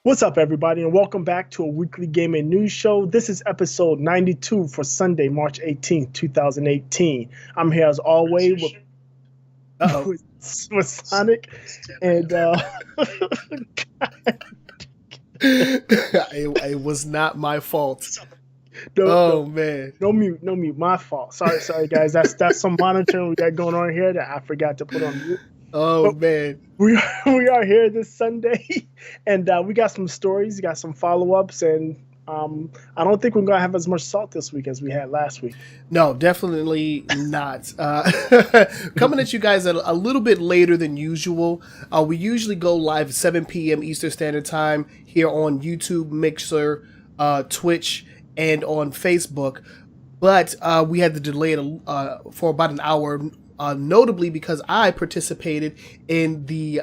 What's up, everybody, and welcome back to a weekly gaming news show. This is episode 92 for Sunday, March 18th, 2018. I'm here as always with Sonic, and it was not my fault. Man. No mute. My fault. Sorry, guys. That's some monitoring we got going on here that I forgot to put on mute. Man. We are here this Sunday, and we got some stories, got some follow-ups, and I don't think we're going to have as much salt this week as we had last week. No, definitely not. Coming at you guys a little bit later than usual. We usually go live at 7 p.m. Eastern Standard Time here on YouTube, Mixer, Twitch, and on Facebook. But we had to delay it for about an hour, notably because I participated in the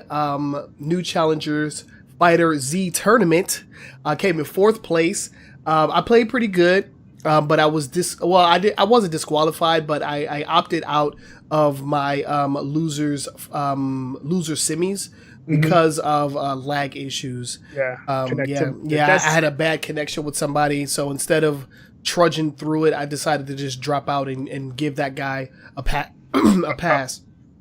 New Challengers Fighter Z tournament. I came in 4th place. I played pretty good, but I was I wasn't disqualified, but I opted out of my loser semis because of lag issues. I had a bad connection with somebody, so instead of trudging through it, I decided to just drop out and give that guy a pass.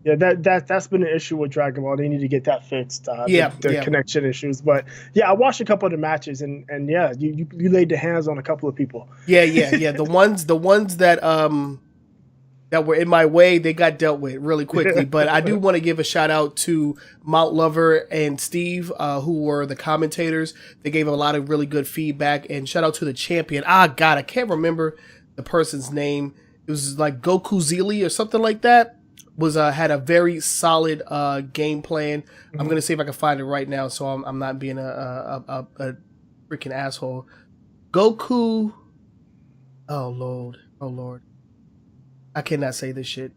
Yeah, that's been an issue with Dragon Ball. They need to get that fixed. The connection issues. But yeah, I watched a couple of the matches, and yeah, you laid the hands on a couple of people. Yeah. The ones that were in my way, they got dealt with really quickly. But I do want to give a shout out to Mount Lover and Steve, who were the commentators. They gave a lot of really good feedback, and shout out to the champion. God, I can't remember the person's name. It was like Goku Zili or something like that. Had a very solid game plan. I'm gonna see if I can find it right now, so I'm not being a freaking asshole. Goku. Oh Lord. I cannot say this shit.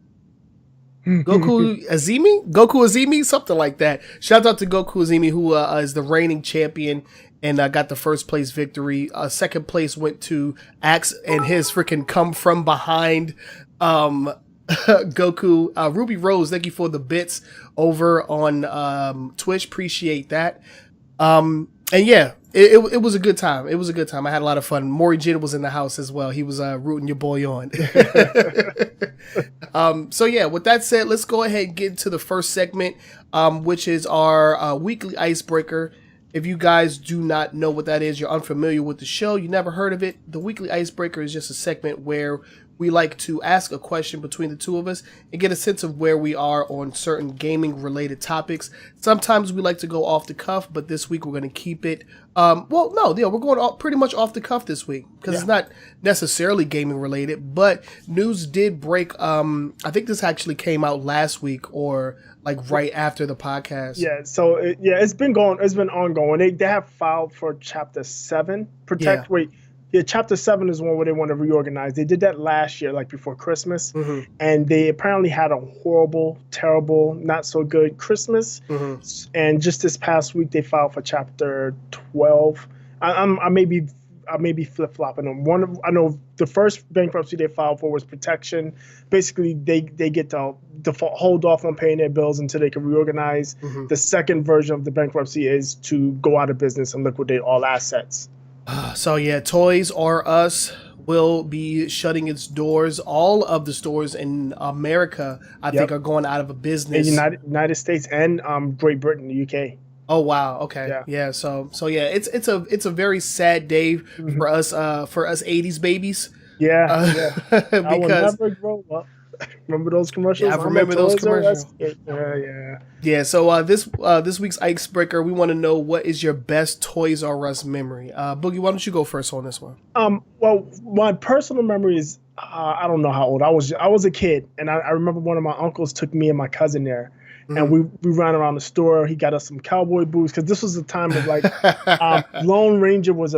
Goku Azimi, something like that. Shout out to Goku Azimi, who is the reigning champion and got the 1st place victory. 2nd place went to Axe and his freaking come from behind Goku. Ruby Rose, thank you for the bits over on Twitch. Appreciate that. And yeah, it was a good time. It was a good time. I had a lot of fun. Maury Jin was in the house as well. He was rooting your boy on. So yeah, with that said, let's go ahead and get into the first segment, which is our weekly icebreaker. If you guys do not know what that is, you're unfamiliar with the show, you never heard of it, the weekly icebreaker is just a segment where we like to ask a question between the two of us and get a sense of where we are on certain gaming related topics. Sometimes we like to go off the cuff, but this week we're going to keep it. We're going pretty much off the cuff this week because it's not necessarily gaming related, but news did break. I think this actually came out last week or like right after the podcast. Yeah. So it's been ongoing. They have filed for Chapter 7. Chapter 7 is one where they want to reorganize. They did that last year, like before Christmas, and they apparently had a horrible, terrible, not so good Christmas. And just this past week, they filed for Chapter 12. I may be flip-flopping them. I know the first bankruptcy they filed for was protection. Basically, they get to hold off on paying their bills until they can reorganize. The second version of the bankruptcy is to go out of business and liquidate all assets. So yeah, Toys R Us will be shutting its doors. All of the stores in America, I think, are going out of a business. In United States and Great Britain, the UK. Oh wow, okay, yeah. So yeah, it's a very sad day for us 80s babies. Because I will never grow up. Remember those commercials? Yeah, I remember those commercials. Yeah. So this week's icebreaker, we want to know, what is your best Toys R Us memory? Boogie, why don't you go first on this one? Well, my personal memory is I don't know how old I was. I was a kid, and I remember one of my uncles took me and my cousin there. And we ran around the store. He got us some cowboy boots because this was the time of like Lone Ranger was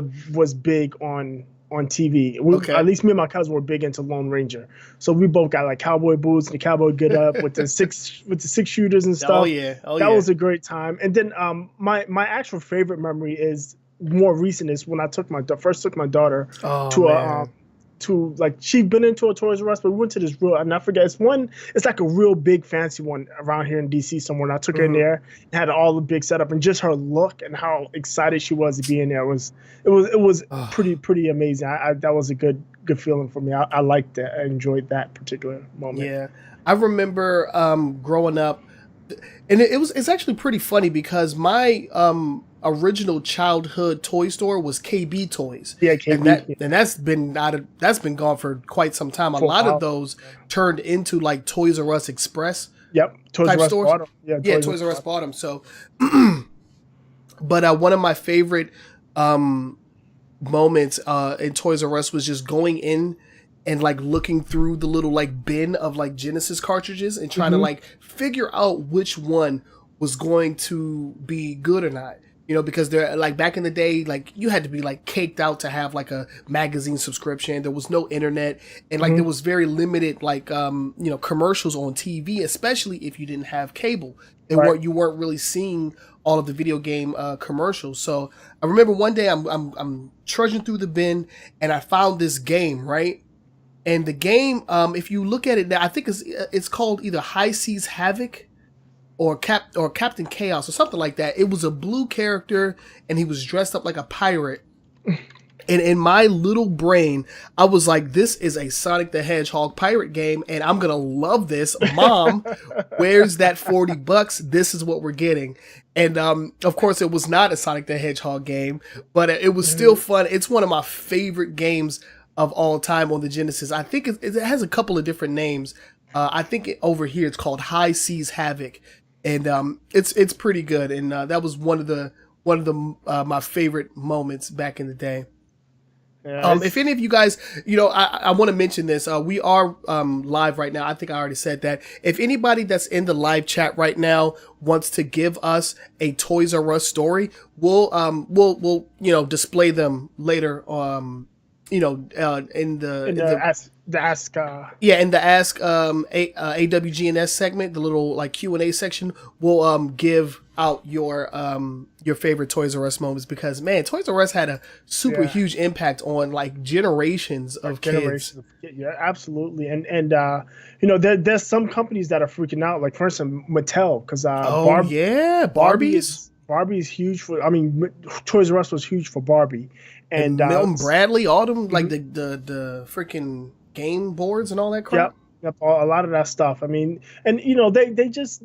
big on TV. At least me and my cousin were big into Lone Ranger, so we both got like cowboy boots and the cowboy get up with the six shooters and stuff. That was a great time. And then my actual favorite memory is more recent. Is when I first took my daughter to to like she'd been into a Toys R Us, but we went to this real, and I forget, it's like a real big fancy one around here in DC somewhere. And I took her in there and had all the big setup, and just her look and how excited she was to be in there was pretty amazing. That was a good feeling for me. I liked that. I enjoyed that particular moment. Yeah, I remember growing up, and it's actually pretty funny because my original childhood toy store was KB Toys. Yeah, KB. And that's been gone for quite some time. A lot of those turned into like Toys R Us Express. Yep, Toys R Us bought them. Yeah, Toys R Us bought them. So, but one of my favorite moments in Toys R Us was just going in and like looking through the little like bin of like Genesis cartridges and trying to like figure out which one was going to be good or not. You know, because they're like back in the day, like you had to be like caked out to have like a magazine subscription. There was no internet, and like there was very limited like commercials on TV, especially if you didn't have cable. You weren't really seeing all of the video game commercials. So I remember one day I'm trudging through the bin and I found this game, right? And the game, if you look at it now, I think it's called either High Seas Havoc or Captain Chaos or something like that. It was a blue character and he was dressed up like a pirate. And in my little brain, I was like, this is a Sonic the Hedgehog pirate game and I'm going to love this. Mom, where's that $40? This is what we're getting. And of course, it was not a Sonic the Hedgehog game, but it was still fun. It's one of my favorite games of all time on the Genesis. I think it has a couple of different names. I think over here it's called High Seas Havoc. And it's pretty good, and that was one of the my favorite moments back in the day. Yeah, if any of you guys, I want to mention this. We are live right now. I think I already said that. If anybody that's in the live chat right now wants to give us a Toys R Us story, we'll display them later. In the Ask AWGNS segment, the little like Q&A section, we'll give out your favorite Toys R Us moments, because man, Toys R Us had a super huge impact on like generations of kids. Yeah, absolutely. And there's some companies that are freaking out, like for instance Mattel, because Barbie's huge for. I mean, Toys R Us was huge for Barbie. And Milton Bradley, all them like the freaking game boards and all that crap. Yep, a lot of that stuff. I mean, and they just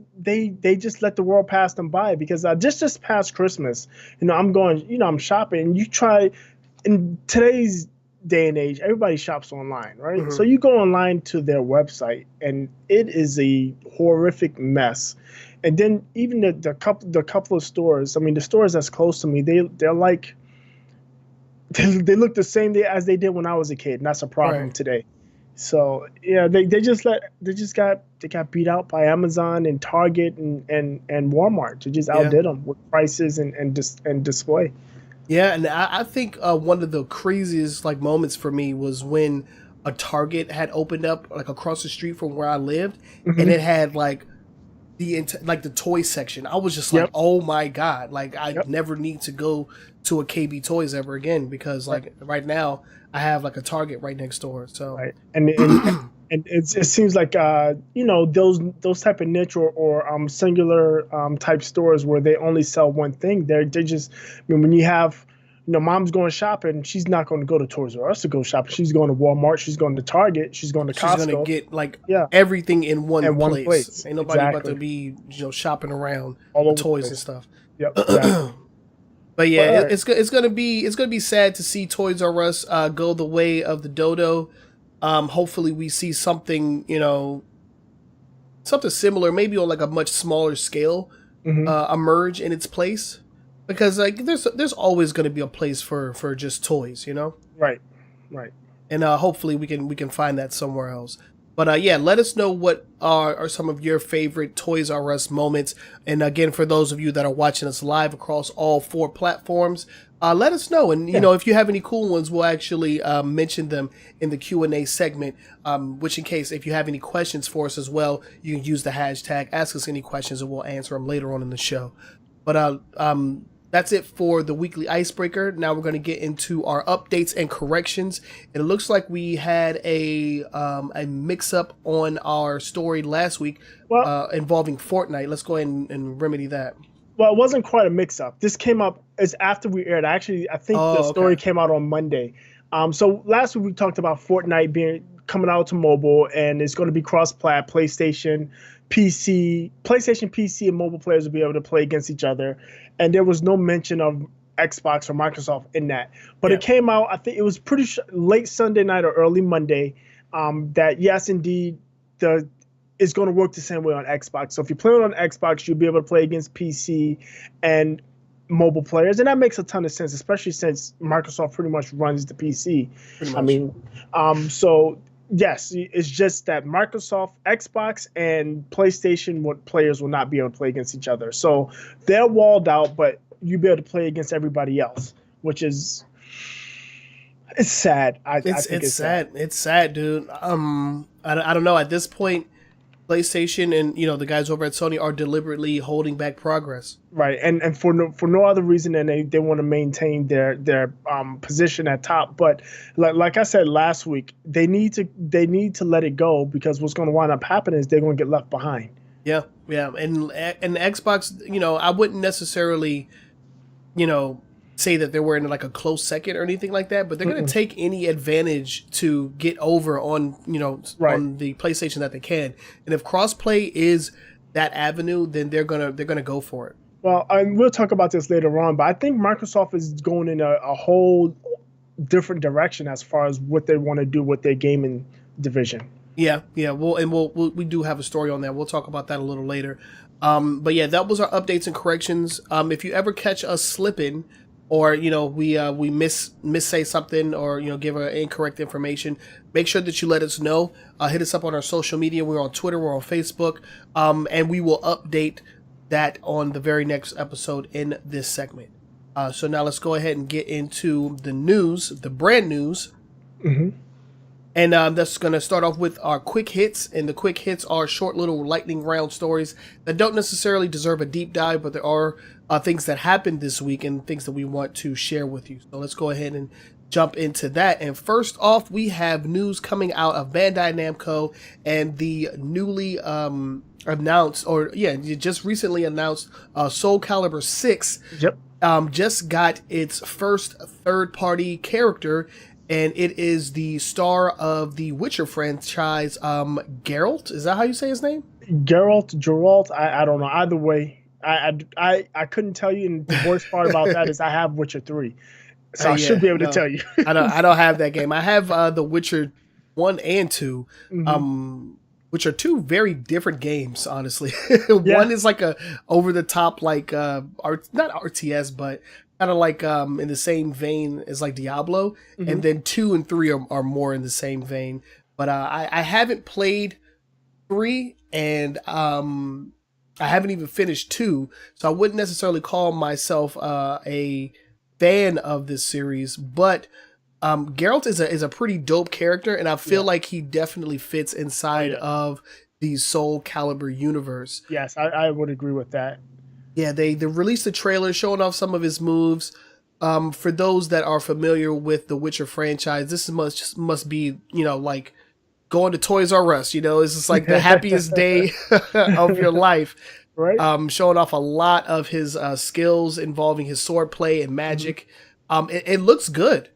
let the world pass them by, because just past Christmas, I'm shopping, and you try in today's day and age, everybody shops online, right? So you go online to their website, and it is a horrific mess. And then even the couple of stores, I mean, the stores that's close to me, they're like. They look the same as they did when I was a kid, and that's a problem today. So yeah, they got beat out by Amazon and Target and Walmart. They just outdid them with prices and display. Yeah, and I think one of the craziest like moments for me was when a Target had opened up like across the street from where I lived, and it had like the toy section. I was just like, oh my god, like I never need to go to a KB Toys ever again, because like right now I have like a Target right next door. So and it seems like those type of niche or singular type stores where they only sell one thing, they just, I mean, when you have mom's going shopping, she's not going to go to Toys R Us to go shopping. She's going to Walmart. She's going to Target. She's going to Costco. She's going to get like everything in one place. Ain't nobody about to be shopping around all toys and stuff. Yep. Exactly. But yeah, it's gonna be sad to see Toys R Us go the way of the dodo. Hopefully we see something something similar, maybe on like a much smaller scale, emerge in its place. Because like there's always going to be a place for just toys, Right. And hopefully we can find that somewhere else. But let us know what are some of your favorite Toys R Us moments. And again, for those of you that are watching us live across all 4 platforms, let us know. And if you have any cool ones, we'll actually mention them in the Q&A segment. Which, in case if you have any questions for us as well, you can use the hashtag Ask Us Any Questions, and we'll answer them later on in the show. But that's it for the weekly icebreaker. Now we're going to get into our updates and corrections. It looks like we had a mix-up on our story last week involving Fortnite. Let's go ahead and remedy that. Well, it wasn't quite a mix-up. This came up as after we aired. I think the story came out on Monday. So last week we talked about Fortnite coming out to mobile, and it's going to be cross-plat, PlayStation, PC, and mobile players will be able to play against each other. And there was no mention of Xbox or Microsoft in that. But it came out, I think it was pretty late Sunday night or early Monday, that yes, indeed, it's going to work the same way on Xbox. So if you're playing on Xbox, you'll be able to play against PC and mobile players. And that makes a ton of sense, especially since Microsoft pretty much runs the PC. I mean, so yes, it's just that Microsoft, Xbox, and PlayStation players will not be able to play against each other. So they're walled out, but you'll be able to play against everybody else, which is it's sad. I think it's sad. It's sad, dude. I don't know. At this point, PlayStation and the guys over at Sony are deliberately holding back progress. Right, and for no other reason than they want to maintain their position at top. But like I said last week, they need to let it go, because what's going to wind up happening is they're going to get left behind. Yeah, and Xbox, I wouldn't necessarily, say that they were in like a close second or anything like that, but they're going to take any advantage to get over on on the PlayStation that they can. And if crossplay is that avenue, then they're gonna go for it. Well, and we'll talk about this later on, but I think Microsoft is going in a whole different direction as far as what they want to do with their gaming division. Yeah. We do have a story on that. We'll talk about that a little later. But yeah, that was our updates and corrections. If you ever catch us slipping, or we missay something, or give incorrect information, make sure that you let us know. Hit us up on our social media. We're on Twitter, we're on Facebook, and we will update that on the very next episode in this segment. So now let's go ahead and get into the news, the brand news. Mm-hmm. And that's going to start off with our quick hits. And the quick hits are short little lightning round stories that don't necessarily deserve a deep dive, but there are things that happened this week and things that we want to share with you. So let's go ahead and jump into that. And first off, we have news coming out of Bandai Namco and the newly announced, just recently announced Soul Calibur 6. Yep. Just got its first third-party character, and it is the star of the Witcher franchise, Geralt. Is that how you say his name? Geralt. I don't know. Either way, I couldn't tell you. And the worst part about that is I have Witcher 3, so I should be able to tell you. I don't have that game. I have the Witcher 1 and 2, which are two very different games, honestly. One is like a over the top, like not RTS, but kind of like in the same vein as like Diablo, and then 2 and 3 are more in the same vein. But I haven't played 3, and I haven't even finished 2, so I wouldn't necessarily call myself a fan of this series. But Geralt is a pretty dope character, and I feel like he definitely fits inside of the Soul Calibur universe. Yes, I would agree with that. Yeah, they released a trailer showing off some of his moves. For those that are familiar with the Witcher franchise, this must be, like going to Toys R Us. It's just like the happiest day of your life. Right. Showing off a lot of his skills involving his sword play and magic. It looks good.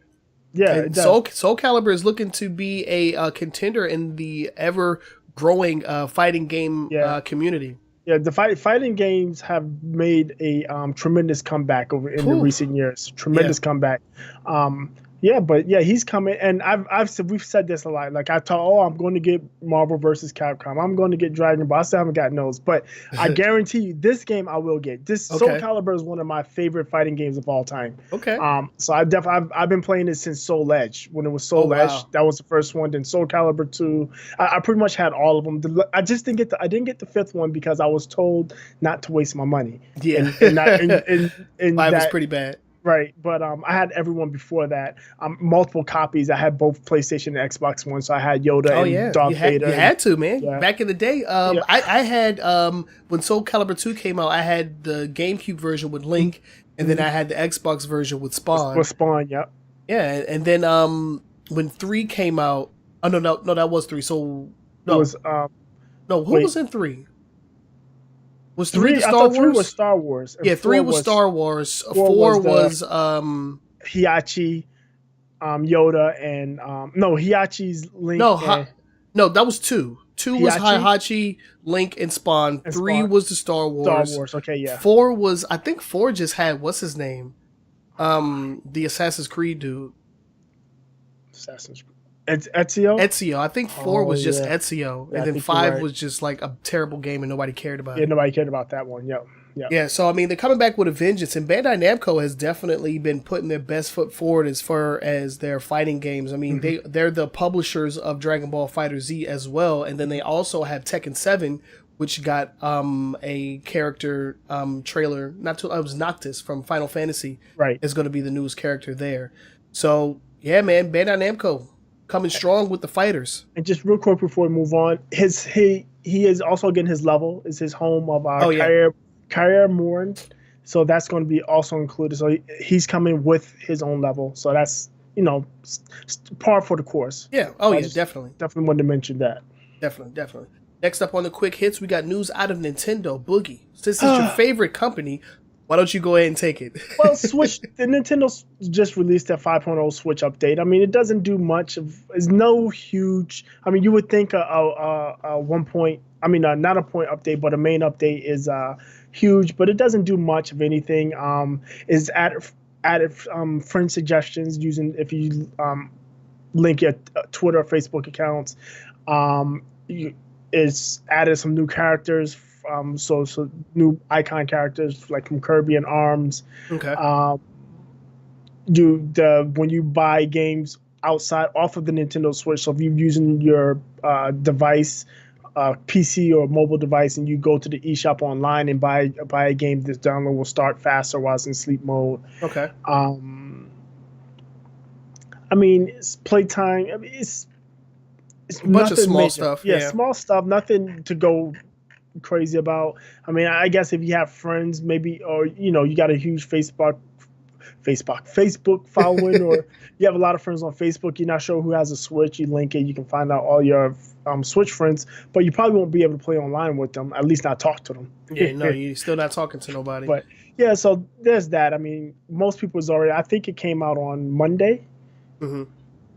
Yeah, Soul Calibur is looking to be a contender in the ever growing fighting game community. Yeah, the fighting games have made a tremendous comeback over in the recent years. Tremendous comeback. He's coming, and we've said this a lot. Like I thought, I'm going to get Marvel versus Capcom. I'm going to get Dragon Ball. I still haven't gotten those, but I guarantee you, this game I will get. This Soul Calibur is one of my favorite fighting games of all time. Okay. So I've been playing it since Soul Edge. When it was Soul Edge, that was the first one. Then Soul Calibur 2. I pretty much had all of them. I just didn't get the fifth one because I was told not to waste my money. Yeah, and that was pretty bad. Right, but I had everyone before that. Multiple copies. I had both PlayStation and Xbox One, so I had Yoda and Darth Vader. You had to, man. Yeah. Back in the day, I had when Soul Calibur 2 came out, I had the GameCube version with Link, And then I had the Xbox version with Spawn. With Spawn, yep. Yeah, and then when 3 came out, oh no, that was 3. So no, it was, who was in 3? Was 3 the I Star thought Wars? 3 was Star Wars. Yeah, 3 was Star Wars. 4 was Hiachi, Yoda, and Hiachi's Link. No, that was 2. 2 was Hiachi, Link, and Spawn. 3 was the Star Wars. Star Wars, okay, yeah. 4 was, I think 4 just had, what's his name? The Assassin's Creed dude. Assassin's Creed. Ezio? Ezio. I think 4 was just Ezio. Yeah, and then 5 was just like a terrible game and nobody cared about it. Yeah, nobody cared about that one, yeah. Yeah, so I mean, they're coming back with a vengeance, and Bandai Namco has definitely been putting their best foot forward as far as their fighting games. I mean, they're the publishers of Dragon Ball FighterZ as well, and then they also have Tekken 7, which got a character trailer. It was Noctis from Final Fantasy. Right, is going to be the newest character there. So yeah, man, Bandai Namco coming strong with the fighters. And just real quick before we move on, he is also getting his level. Is his home of Kair Morn, so that's going to be also included. So he's coming with his own level. So that's par for the course. Yeah. Definitely wanted to mention that. Definitely. Next up on the quick hits, we got news out of Nintendo. Boogie, since it's your favorite company, why don't you go ahead and take it? Well, Switch. The Nintendo just released that 5.0 Switch update. I mean, it doesn't do much. It's no huge. I mean, you would think a 1 point. I mean, not a point update, but a main update is huge. But it doesn't do much of anything. Is added friend suggestions using if you link your Twitter or Facebook accounts. It's added some new characters. So new icon characters like from Kirby and ARMS. Okay. When you buy games off of the Nintendo Switch, so if you're using your device, PC or mobile device, and you go to the eShop online and buy a game, this download will start faster while it's in sleep mode. Okay. I mean, it's playtime. I mean, it's a bunch of small stuff. Yeah, small stuff. Nothing to go crazy about. I mean, I guess if you have friends, maybe, or you got a huge Facebook following, or you have a lot of friends on Facebook, you're not sure who has a Switch, you link it, you can find out all your Switch friends, but you probably won't be able to play online with them, at least not talk to them. Yeah, no, you're still not talking to nobody. But yeah, so there's that. I mean, most people's already, I think it came out on Monday. Mm-hmm.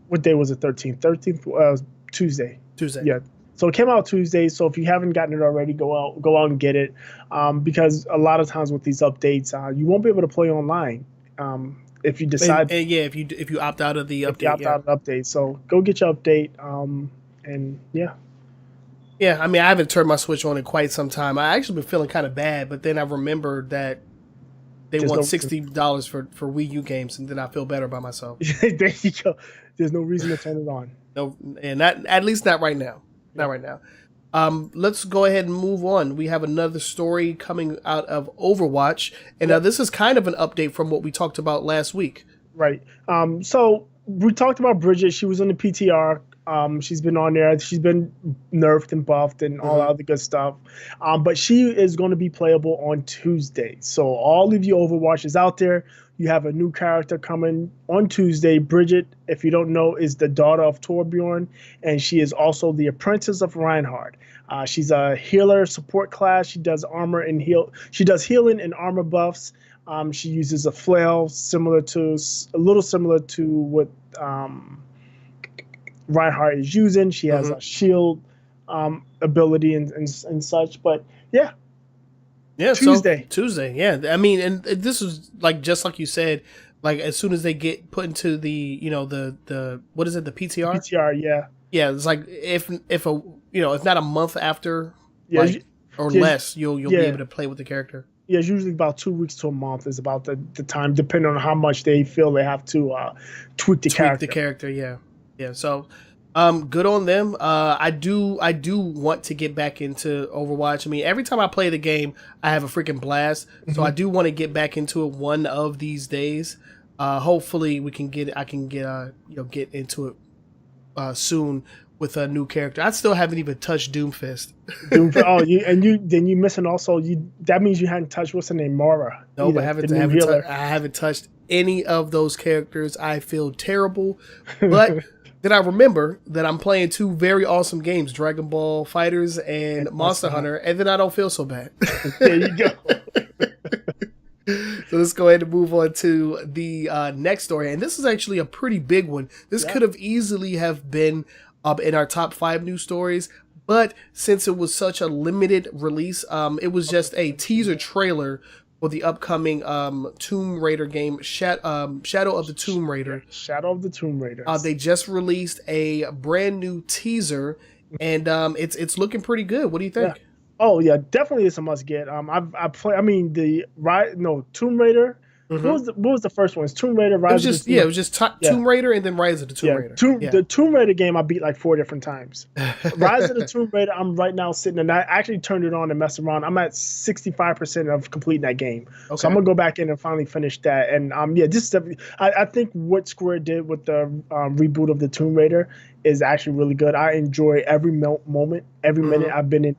What day was it? 13th? Tuesday. Yeah. So it came out Tuesday. So if you haven't gotten it already, go out and get it, because a lot of times with these updates, you won't be able to play online if you decide. And if you opt out of the update. If you opt out of the update, so go get your update. And yeah. Yeah, I mean, I haven't turned my Switch on in quite some time. I actually been feeling kind of bad, but then I remembered that they want $60 for Wii U games, and then I feel better about myself. There you go. There's no reason to turn it on. No, and at least not right now. Not right now. Let's go ahead and move on. We have another story coming out of Overwatch, and now this is kind of an update from what we talked about last week. Right. So we talked about Bridget. She was on the PTR. She's been on there. She's been nerfed and buffed and all that other good stuff. But she is going to be playable on Tuesday. So all of you Overwatchers out there, you have a new character coming on Tuesday. Bridget, if you don't know, is the daughter of Torbjorn, and she is also the apprentice of Reinhardt. She's a healer support class. She does armor and heal. She does healing and armor buffs. She uses a flail, a little similar to what Reinhardt is using. She has a shield ability and such. But yeah. Yeah, Tuesday. Yeah. I mean, and this is like just like you said, like as soon as they get put into the the what is it, the PTR? PTR, yeah. Yeah, it's like if not a month after, less, you'll be able to play with the character. Yeah, it's usually about 2 weeks to a month is about the time, depending on how much they feel they have to tweak the character. Yeah. So. Good on them. I do want to get back into Overwatch. I mean, every time I play the game, I have a freaking blast. So I do want to get back into it one of these days. Hopefully I can get into it soon with a new character. I still haven't even touched Doomfist. You missing also. That means you hadn't touched what's her name, Mara. No, but I haven't touched any of those characters. I feel terrible, but then I remember that I'm playing two very awesome games, Dragon Ball Fighters and Monster Hunter, and then I don't feel so bad. There you go. So let's go ahead and move on to the next story, and this is actually a pretty big one. This could have easily have been in our top 5 news stories, but since it was such a limited release, it was just a teaser trailer for the upcoming Tomb Raider game, Shadow of the Tomb Raider. Shadow of the Tomb Raider. They just released a brand new teaser, and it's looking pretty good. What do you think? Yeah. Oh yeah, definitely it's a must get. Tomb Raider. What was the first one? It's Tomb Raider. Rise of the Tomb Raider. It was just Tomb Raider and then Rise of the Tomb Raider. The Tomb Raider game I beat like 4 different times. Rise of the Tomb Raider, I'm right now sitting, and I actually turned it on and messed around. I'm at 65% of completing that game. Okay. So I'm gonna go back in and finally finish that. And this is I think what Square did with the reboot of the Tomb Raider is actually really good. I enjoy every moment, every minute I've been in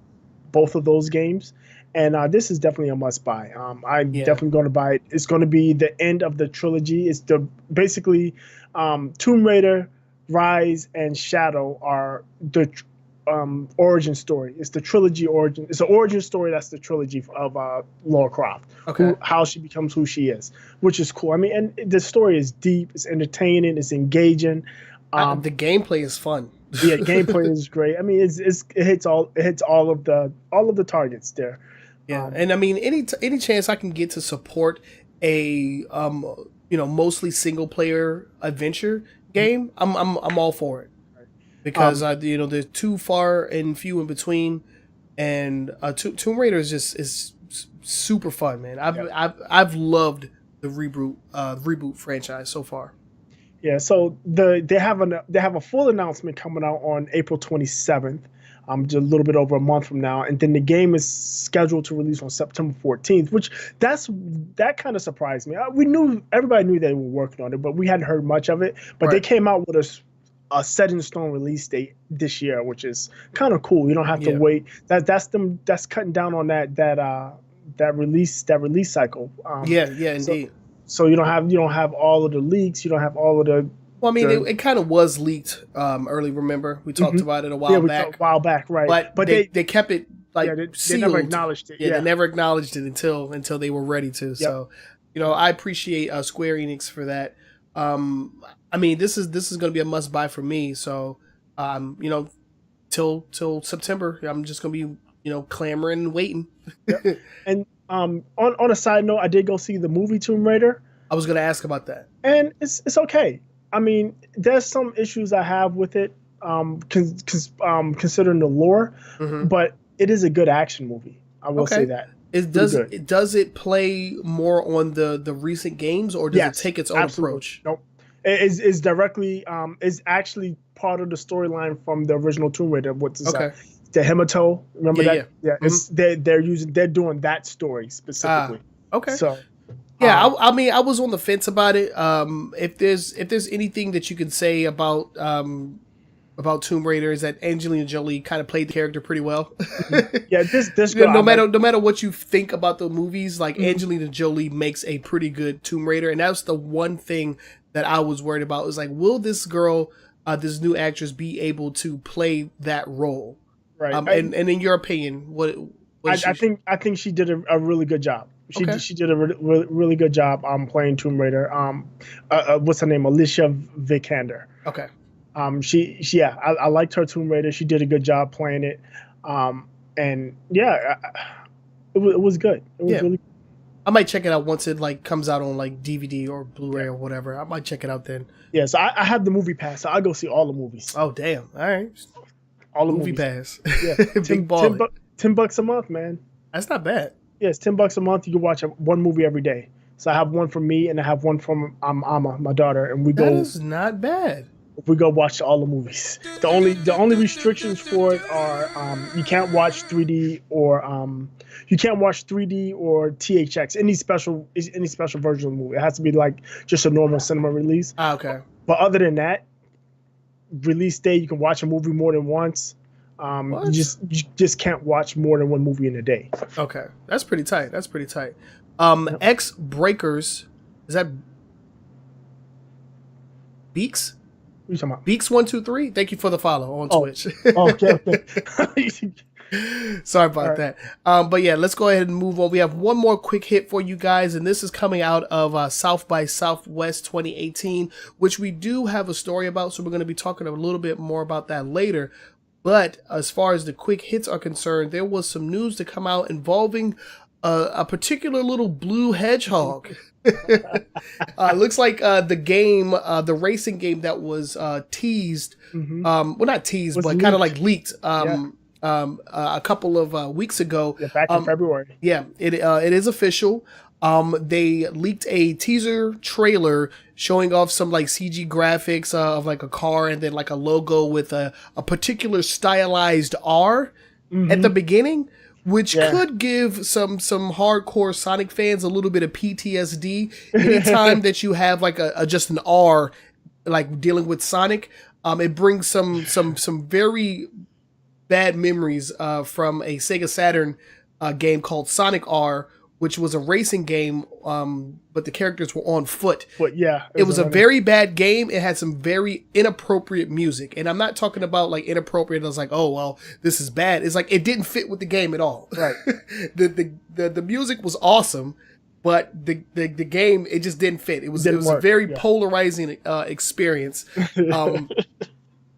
both of those games. And this is definitely a must buy. I'm definitely going to buy it. It's going to be the end of the trilogy. It's basically Tomb Raider, Rise, and Shadow are the origin story. It's the trilogy origin. It's an origin story that's the trilogy of Lara Croft. Okay. How she becomes who she is, which is cool. I mean, and the story is deep. It's entertaining. It's engaging. The gameplay is fun. Yeah, gameplay is great. I mean, it hits all of the targets there. Yeah, and I mean, any chance I can get to support a mostly single player adventure game, I'm all for it, because they're too far and few in between, and Tomb Raider is super fun, man. I've loved the reboot franchise so far. Yeah, so they have a full announcement coming out on April 27th. Just a little bit over a month from now, and then the game is scheduled to release on September 14th, which that kind of surprised me. Everybody knew they were working on it, but we hadn't heard much of it. But they came out with a set in stone release date this year, which is kind of cool. You don't have to wait. That's cutting down on that release cycle. Indeed. So you don't have all of the leaks. You don't have all of the. Well, I mean, it kind of was leaked early. Remember, we talked about it a while back. Right? But they kept it sealed. They never acknowledged it. Yeah, they never acknowledged it until they were ready to. Yep. So, I appreciate Square Enix for that. I mean, this is going to be a must buy for me. So, till September, I'm just going to be clamoring and waiting. Yep. And on a side note, I did go see the movie Tomb Raider. I was going to ask about that, and it's okay. I mean, there's some issues I have with it, considering the lore, but it is a good action movie. I will say that. Does it play more on the recent games, or does it take its own approach? Nope. It's directly is actually part of the storyline from the original Tomb Raider. What's the Hemato? Remember that? Yeah. Mm-hmm. They're doing that story specifically. Okay. So. Yeah, I mean, I was on the fence about it. If there's anything that you can say about Tomb Raider, is that Angelina Jolie kind of played the character pretty well. Yeah, this girl, no matter what you think about the movies, like Angelina Jolie makes a pretty good Tomb Raider, and that's the one thing that I was worried about. Was like, will this girl, this new actress, be able to play that role? Right. And in your opinion, I think she did a really good job. She did a really good job playing Tomb Raider. What's her name? Alicia Vikander. Okay. I liked her Tomb Raider. She did a good job playing it. It was good. It was really good. I might check it out once it comes out on DVD or Blu-ray or whatever. I might check it out then. Yeah, so I have the movie pass, so I go see all the movies. Oh damn! All right, all the movie movies. pass. Yeah, big ball. $10 a month, man. That's not bad. Yeah, it's $10 a month. You can watch one movie every day. So I have one for me, and I have one from Amma, my daughter, and we go. That is not bad. We go watch all the movies. The only restrictions for it are you can't watch 3D or THX, any special version of the movie. It has to be just a normal cinema release. Okay. But other than that, release day. You can watch a movie more than once. You just can't watch more than one movie in a day. Okay, that's pretty tight. X Breakers, is that Beaks? What are you talking about? Beaks123. Thank you for the follow on Twitch. Okay. Sorry about that. But yeah, let's go ahead and move on. We have one more quick hit for you guys, and this is coming out of South by Southwest 2018, which we do have a story about, so we're going to be talking a little bit more about that later. But as far as the quick hits are concerned, there was some news to come out involving a particular little blue hedgehog. Looks like the game, the racing game that was teased, well, not teased, but kind of like leaked a couple of weeks ago. Yeah, back in February. Yeah, it is official. They leaked a teaser trailer showing off some like CG graphics of like a car and then like a logo with a particular stylized R at the beginning, which could give some hardcore Sonic fans a little bit of PTSD anytime that you have like a just an R like dealing with Sonic. It brings some very bad memories from a Sega Saturn game called Sonic R, which was a racing game, but the characters were on foot. But yeah, it was a very bad game. It had some very inappropriate music, and I'm not talking about like inappropriate. I was like, oh well, this is bad. It's like it didn't fit with the game at all. Right. the music was awesome, but the game, it just didn't fit. It was a very polarizing experience.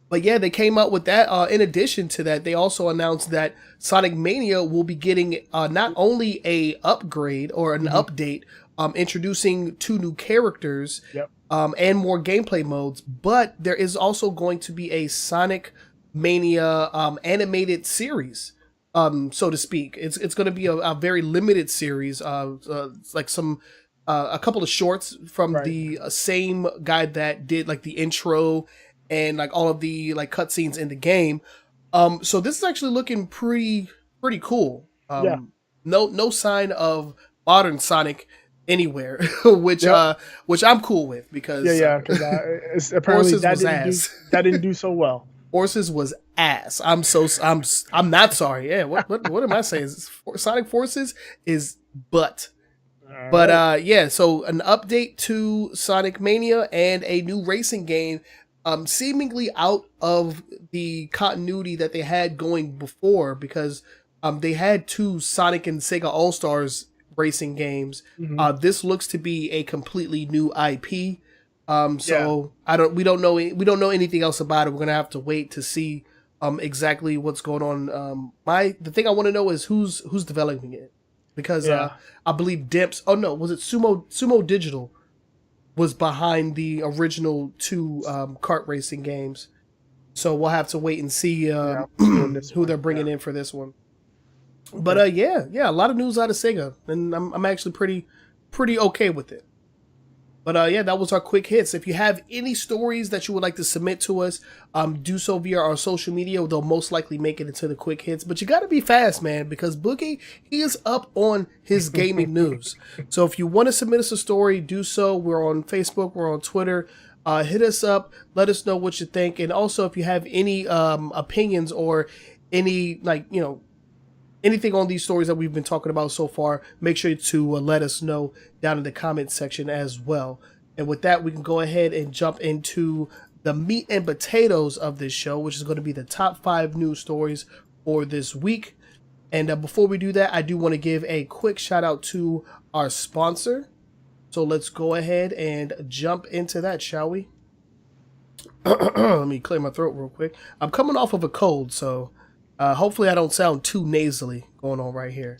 But yeah, they came out with that. In addition to that, they also announced that Sonic Mania will be getting not only a upgrade or an update, introducing 2 new characters and more gameplay modes, but there is also going to be a Sonic Mania animated series, so to speak. It's going to be a very limited series, like a couple of shorts from the same guy that did like the intro and like all of the like cutscenes in the game. So this is actually looking pretty cool. No sign of modern Sonic anywhere, which I'm cool with because because apparently that didn't do so well. Forces was ass. I'm not sorry. Yeah, what am I saying? Sonic Forces is butt. But so an update to Sonic Mania and a new racing game, seemingly out of the continuity that they had going before, because they had 2 Sonic and Sega All-Stars racing games. This looks to be a completely new IP. We don't know anything else about it. We're gonna have to wait to see exactly what's going on. The thing I want to know is who's developing it, because I believe Dimps. Oh no, was it Sumo Digital was behind the original 2 kart racing games. So we'll have to wait and see who they're bringing in for this one. Okay. But a lot of news out of Sega, and I'm actually pretty okay with it. But that was our quick hits. If you have any stories that you would like to submit to us, do so via our social media. They'll most likely make it into the quick hits. But you got to be fast, man, because Boogie, he is up on his gaming news. So if you want to submit us a story, do so. We're on Facebook. We're on Twitter. Hit us up. Let us know what you think. And also, if you have any opinions or any, anything on these stories that we've been talking about so far, make sure to let us know down in the comments section as well. And with that, we can go ahead and jump into the meat and potatoes of this show, which is going to be the top 5 news stories for this week. And before we do that, I do want to give a quick shout out to our sponsor. So let's go ahead and jump into that, shall we? Let me clear my throat real quick. I'm coming off of a cold, so hopefully I don't sound too nasally going on right here.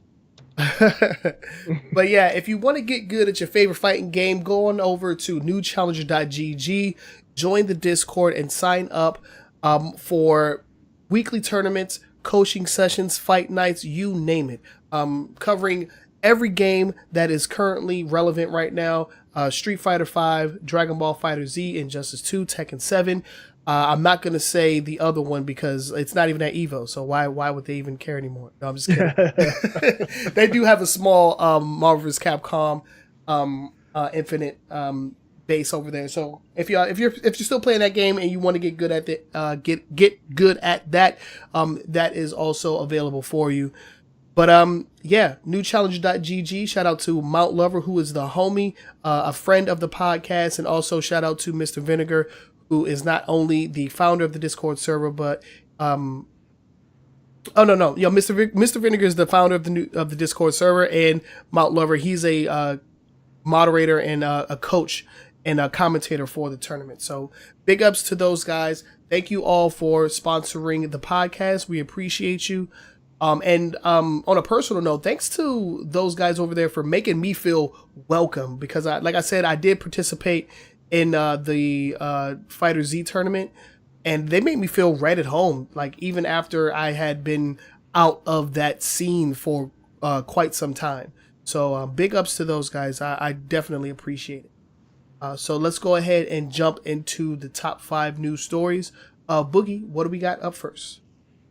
But yeah, if you want to get good at your favorite fighting game, go on over to newchallenger.gg, join the Discord, and sign up for weekly tournaments, coaching sessions, fight nights, you name it. Covering every game that is currently relevant right now. Street Fighter V, Dragon Ball FighterZ, Injustice 2, Tekken 7. I'm not going to say the other one because it's not even at EVO, so why would they even care anymore? No, I'm just kidding. They do have a small Marvel vs. Capcom Infinite base over there. So if you're still playing that game and you want to get good at it, get good at that, that is also available for you. But yeah, newchallenger.gg. Shout out to Mount Lover, who is the homie, a friend of the podcast, and also shout out to Mr. Vinegar, who is not only the founder of the Discord server, but Mr. Vinegar is the founder of the Discord server, and Mount Lover, he's a moderator and a coach and a commentator for the tournament. So big ups to those guys. Thank you all for sponsoring the podcast. We appreciate you. And on a personal note, thanks to those guys over there for making me feel welcome, because like I said, I did participate in the Fighter Z tournament, and they made me feel right at home. Like even after I had been out of that scene for quite some time. So big ups to those guys. I definitely appreciate it. So let's go ahead and jump into the top 5 news stories. Boogie, what do we got up first?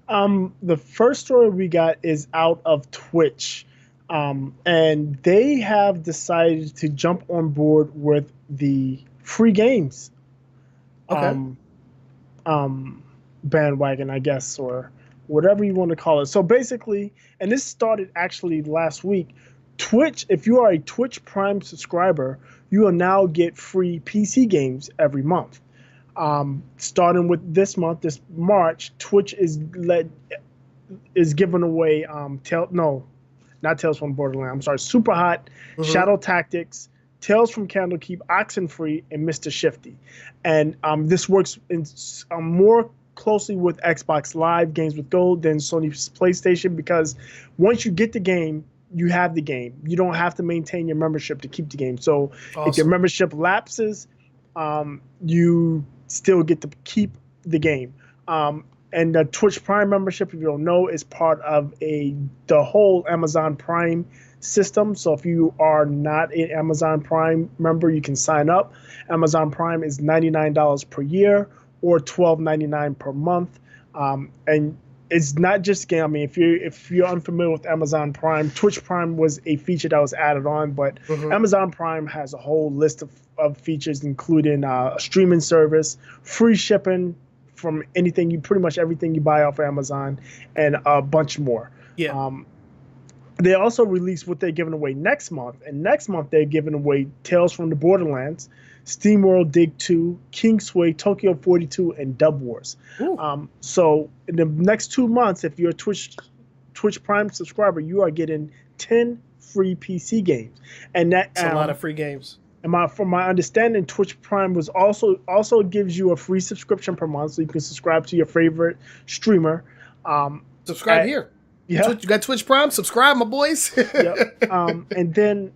The first story we got is out of Twitch, and they have decided to jump on board with the free games, bandwagon, I guess, or whatever you want to call it. So basically, and this started actually last week, Twitch, if you are a Twitch Prime subscriber, you will now get free PC games every month. Starting with this month, this March, Twitch is giving away not Tales from Borderlands. I'm sorry, Super Hot, Shadow Tactics, Tales from Candlekeep, Oxenfree, and Mr. Shifty. And this works more closely with Xbox Live Games with Gold than Sony's PlayStation, because once you get the game, you have the game. You don't have to maintain your membership to keep the game. So if your membership lapses, you still get to keep the game. And the Twitch Prime membership, if you don't know, is part of the whole Amazon Prime system. So if you are not an Amazon Prime member, you can sign up. Amazon Prime is $99 per year or $12.99 per month. And it's not just game. I mean, if you're unfamiliar with Amazon Prime, Twitch Prime was a feature that was added on, but Amazon Prime has a whole list of features, including a streaming service, free shipping from pretty much everything you buy off of Amazon, and a bunch more. Yeah. They also released what they're giving away next month, and next month they're giving away Tales from the Borderlands, SteamWorld Dig 2, Kingsway, Tokyo 42, and Dub Wars. So in the next 2 months, if you're a Twitch Prime subscriber, you are getting 10 free PC games, and that's a lot of free games. And from my understanding, Twitch Prime was also gives you a free subscription per month, so you can subscribe to your favorite streamer. Subscribe here. Yeah, you got Twitch Prime. Subscribe, my boys. Yep. And then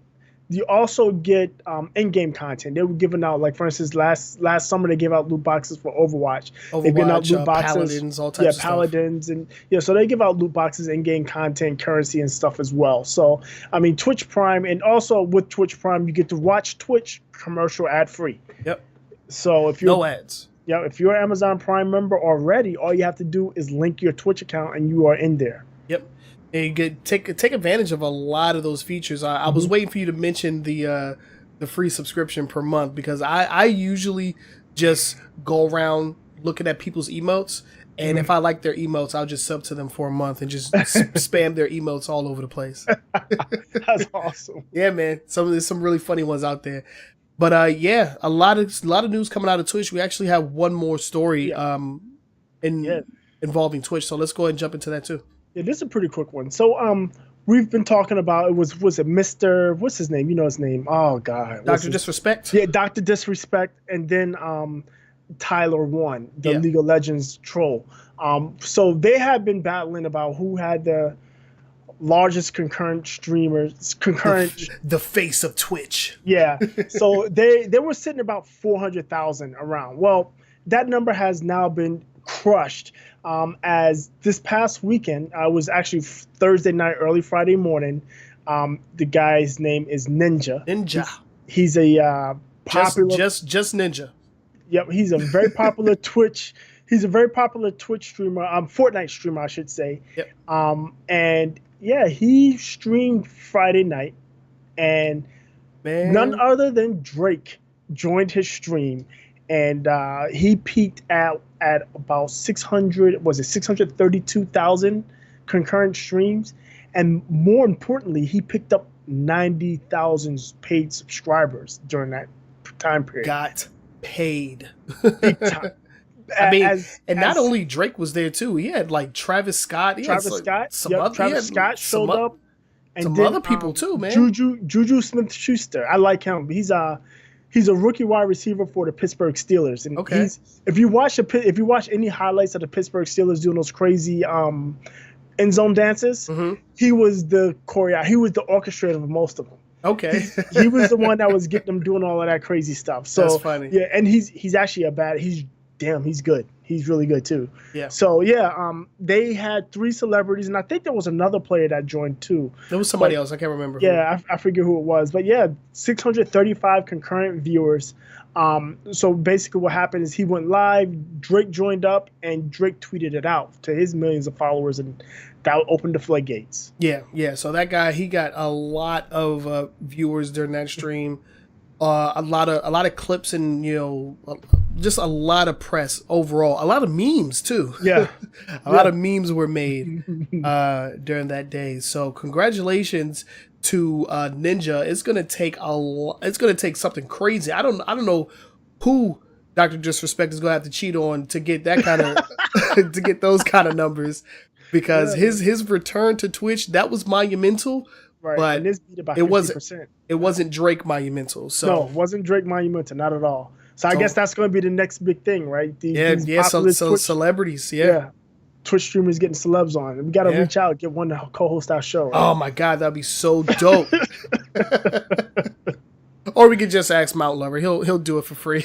you also get in-game content. They were giving out, like for instance, last summer they gave out loot boxes for Overwatch. They've given out loot boxes, Paladins, all types of Paladins, stuff. And so they give out loot boxes, in-game content, currency, and stuff as well. So I mean, Twitch Prime, and also with Twitch Prime, you get to watch Twitch commercial ad-free. Yep. So if you're no ads. Yeah, if you're an Amazon Prime member already, all you have to do is link your Twitch account, and you are in there. Yep. And you get take advantage of a lot of those features. I was waiting for you to mention the free subscription per month, because I usually just go around looking at people's emotes, and if I like their emotes, I'll just sub to them for a month and just spam their emotes all over the place. That's awesome. Yeah, man. There's some really funny ones out there. But yeah, a lot of news coming out of Twitch. We actually have one more story involving Twitch, so let's go ahead and jump into that too. Yeah, this is a pretty quick one. So we've been talking about, was it Mr. What's his name? You know his name. Oh God. Dr. Disrespect? Yeah, Dr. Disrespect, and then Tyler 1, the League of Legends troll. So they have been battling about who had the largest concurrent streamers, the face of Twitch. Yeah. So they were sitting about 400,000 around. Well, that number has now been crushed. As this past weekend, I was actually Thursday night, early Friday morning. The guy's name is Ninja. He's a popular, just Ninja. Yep, he's a very popular Twitch. He's a very popular Twitch streamer, Fortnite streamer, I should say. Yep. And yeah, he streamed Friday night, and none other than Drake joined his stream, and he peaked at about 600. Was it 632,000 concurrent streams? And more importantly, he picked up 90,000 paid subscribers during that time period. Got paid. Big time. I mean, not only Drake was there too. He had like Travis Scott. Travis Scott showed up, and some other people too, man. Juju Smith-Schuster. I like him. He's a rookie wide receiver for the Pittsburgh Steelers. And okay, if you watch any highlights of the Pittsburgh Steelers doing those crazy end zone dances, he was the orchestrator of most of them. Okay, he was the one that was getting them doing all of that crazy stuff. So that's funny. Yeah, and he's actually he's good. He's really good too. Yeah. So yeah, they had 3 celebrities, and I think there was another player that joined too. There was somebody else. I can't remember. Yeah, I forget who it was, but yeah, 635 concurrent viewers. So basically, what happened is he went live. Drake joined up, and Drake tweeted it out to his millions of followers, and that opened the floodgates. Yeah. So that guy, he got a lot of viewers during that stream. A lot of clips, and just a lot of press overall. A lot of memes too. Yeah, a lot of memes were made during that day. So congratulations to Ninja. It's gonna take It's gonna take something crazy. I don't know who Dr. Disrespect is gonna have to cheat on to get that kind of to get those kind of numbers, because his return to Twitch, that was monumental. Right, but and this beat about 50%. It wasn't Drake monumental. So no, it wasn't Drake monumental, not at all. So I guess that's going to be the next big thing, right? So celebrities, Twitch streamers getting celebs on. We got to reach out, get one to co-host our show. Right? Oh my God, that'd be so dope. Or we could just ask Mount Lover. He'll do it for free.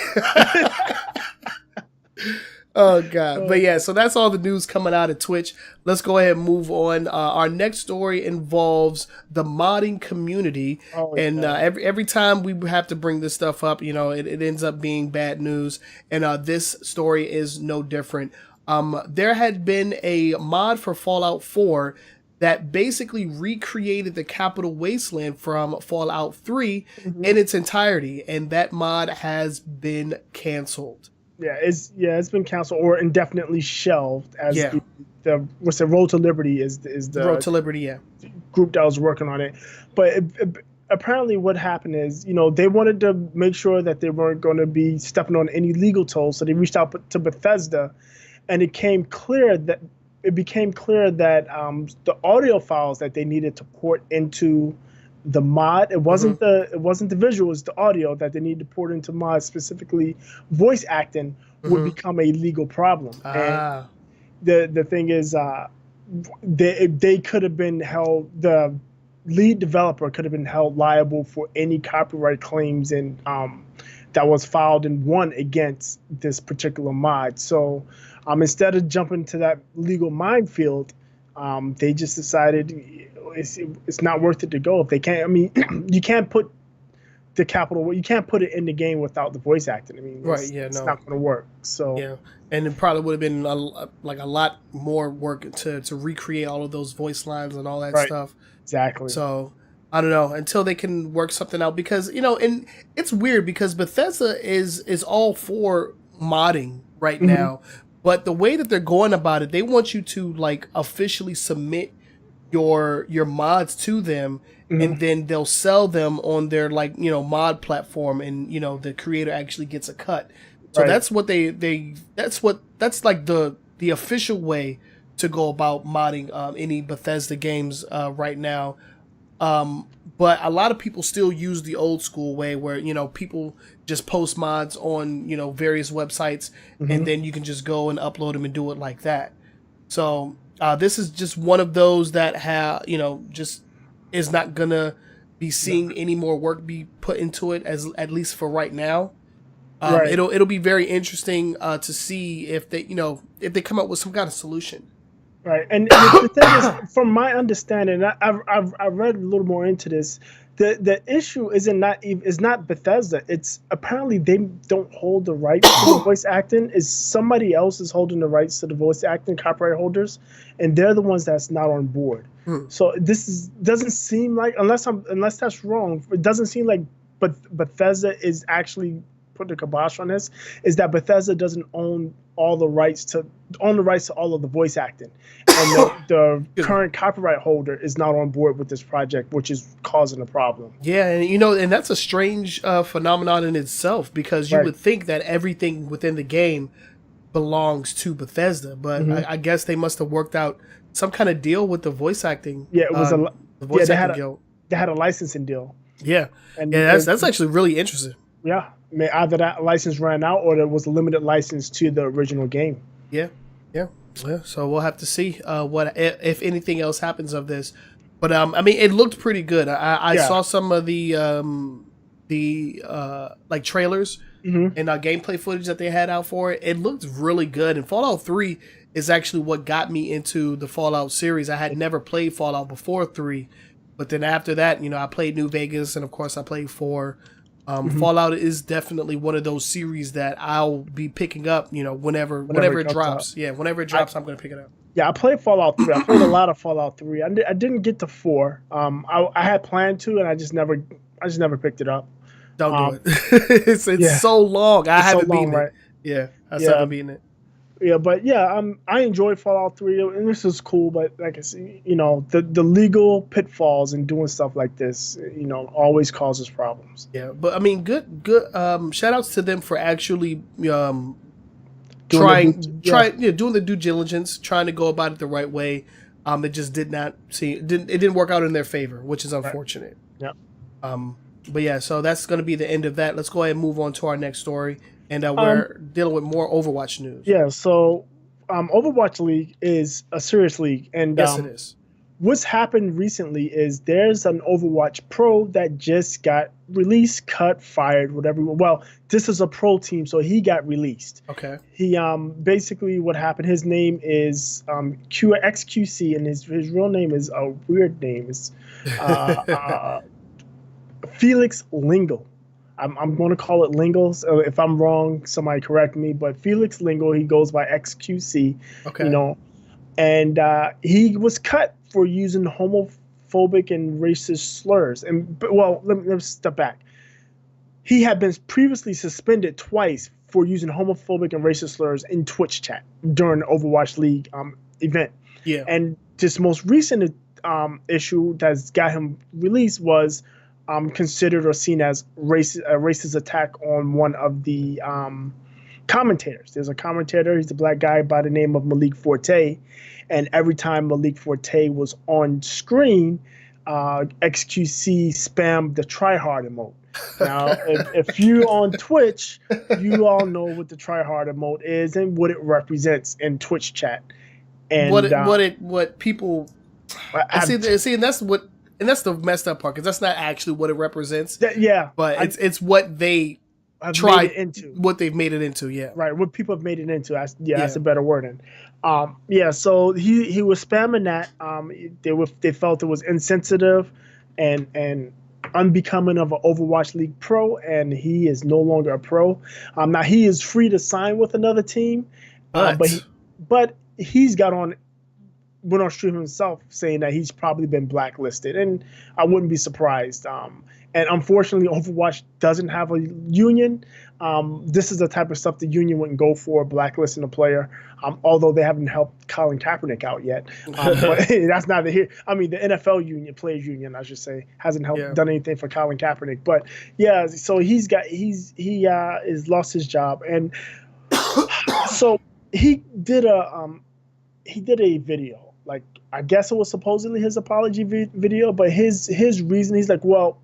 Oh God. But yeah, so that's all the news coming out of Twitch. Let's go ahead and move on. Our next story involves the modding community. And every time we have to bring this stuff up, it ends up being bad news. And this story is no different. There had been a mod for Fallout 4 that basically recreated the Capital Wasteland from Fallout 3 in its entirety. And that mod has been canceled. Yeah, it's been canceled or indefinitely shelved as the Road to Liberty is the Road to Liberty, group that was working on it. But apparently what happened is, they wanted to make sure that they weren't going to be stepping on any legal toes, so they reached out to Bethesda, and it became clear that the audio files that they needed to port into the mod, it wasn't the visuals, the audio that they need to port into mod, specifically voice acting, would become a legal problem. And the thing is, they could have been held, the lead developer could have been held liable for any copyright claims and that was filed and won against this particular mod. So instead of jumping to that legal minefield, they just decided it's not worth it to go if they can't. I mean, you can't put the capital. You can't put it in the game without the voice acting. I mean, it's not going to work. So and it probably would have been a lot more work to recreate all of those voice lines and all that stuff. Exactly. So I don't know until they can work something out, because and it's weird because Bethesda is all for modding right now, but the way that they're going about it, they want you to officially submit your mods to them, and then they'll sell them on their mod platform, and the creator actually gets a cut. So that's what that's like the official way to go about modding any Bethesda games right now. But a lot of people still use the old school way where people just post mods on various websites, and then you can just go and upload them and do it like that. So this is just one of those that just is not gonna be seeing any more work be put into it, at least for right now. It'll be very interesting to see if they come up with some kind of solution. Right, and the thing is, from my understanding, I've read a little more into this. The issue is not Bethesda. It's apparently they don't hold the rights to the voice acting. Is somebody else is holding the rights to the voice acting, copyright holders, and they're the ones that's not on board. So doesn't seem like, unless that's wrong, it doesn't seem like but Bethesda is actually put the kibosh on this, is that Bethesda doesn't own the rights to all of the voice acting, and the current copyright holder is not on board with this project, which is causing a problem. Yeah, and and that's a strange phenomenon in itself, because you would think that everything within the game belongs to Bethesda, but I guess they must have worked out some kind of deal with the voice acting. Yeah, it was the voice acting guild. They had a licensing deal. Yeah, and that's actually really interesting. Yeah, either that license ran out or there was a limited license to the original game. Yeah. So we'll have to see what if anything else happens of this. But I mean, it looked pretty good. I saw some of the like trailers and gameplay footage that they had out for it. It looked really good. And Fallout 3 is actually what got me into the Fallout series. I had never played Fallout before 3, but then after that, I played New Vegas, and of course I played 4. Fallout is definitely one of those series that I'll be picking up, whenever it drops. Yeah, whenever it drops, I'm going to pick it up. Yeah, I played Fallout 3. I played a lot of Fallout 3. I didn't get to 4. I had planned to, and I just never picked it up. Don't do it. It's so long. I haven't beaten it. Yeah, I still haven't beaten it. Yeah, but I enjoyed Fallout 3, and this is cool. But like I said, the legal pitfalls in doing stuff like this, always causes problems. Yeah, but I mean, good. Shout outs to them for actually doing the due diligence, trying to go about it the right way. It just didn't work out in their favor, which is unfortunate. Right. Yeah. But yeah, so that's going to be the end of that. Let's go ahead and move on to our next story. And we're dealing with more Overwatch news. Yeah, so Overwatch League is a serious league. And yes, it is. What's happened recently is there's an Overwatch Pro that just got released, cut, fired, whatever. Well, this is a pro team, so he got released. Okay. He basically what happened, his name is XQC, and his real name is a weird name. It's Felix Lingle. I'm going to call it Lingle. So if I'm wrong, somebody correct me. But Felix Lingle, he goes by XQC. Okay. And he was cut for using homophobic and racist slurs. Let me step back. He had been previously suspended twice for using homophobic and racist slurs in Twitch chat during the Overwatch League event. Yeah. And this most recent issue that's got him released was considered or seen as a racist attack on one of the commentators. There's a commentator, he's a black guy by the name of Malik Forte, and every time Malik Forte was on screen, XQC spammed the tryhard emote. Now, if you're on Twitch, you all know what the tryhard emote is and what it represents in Twitch chat. And what people see, and that's what. And that's the messed up part, because that's not actually what it represents. But it's what they tried into, what they've made it into. Yeah, right. What people have made it into. That's a better wording. So he was spamming that. They felt it was insensitive and unbecoming of an Overwatch League pro, and he is no longer a pro. Now he is free to sign with another team, but he's went on stream himself saying that he's probably been blacklisted, and I wouldn't be surprised. And unfortunately, Overwatch doesn't have a union. This is the type of stuff the union wouldn't go for, blacklisting a player, although they haven't helped Colin Kaepernick out yet. But that's neither here. I mean, the NFL union, players union, I should say, hasn't done anything for Colin Kaepernick. But yeah, so he has lost his job, and so he did a video. Like, I guess it was supposedly his apology video, but his reason, he's like, well,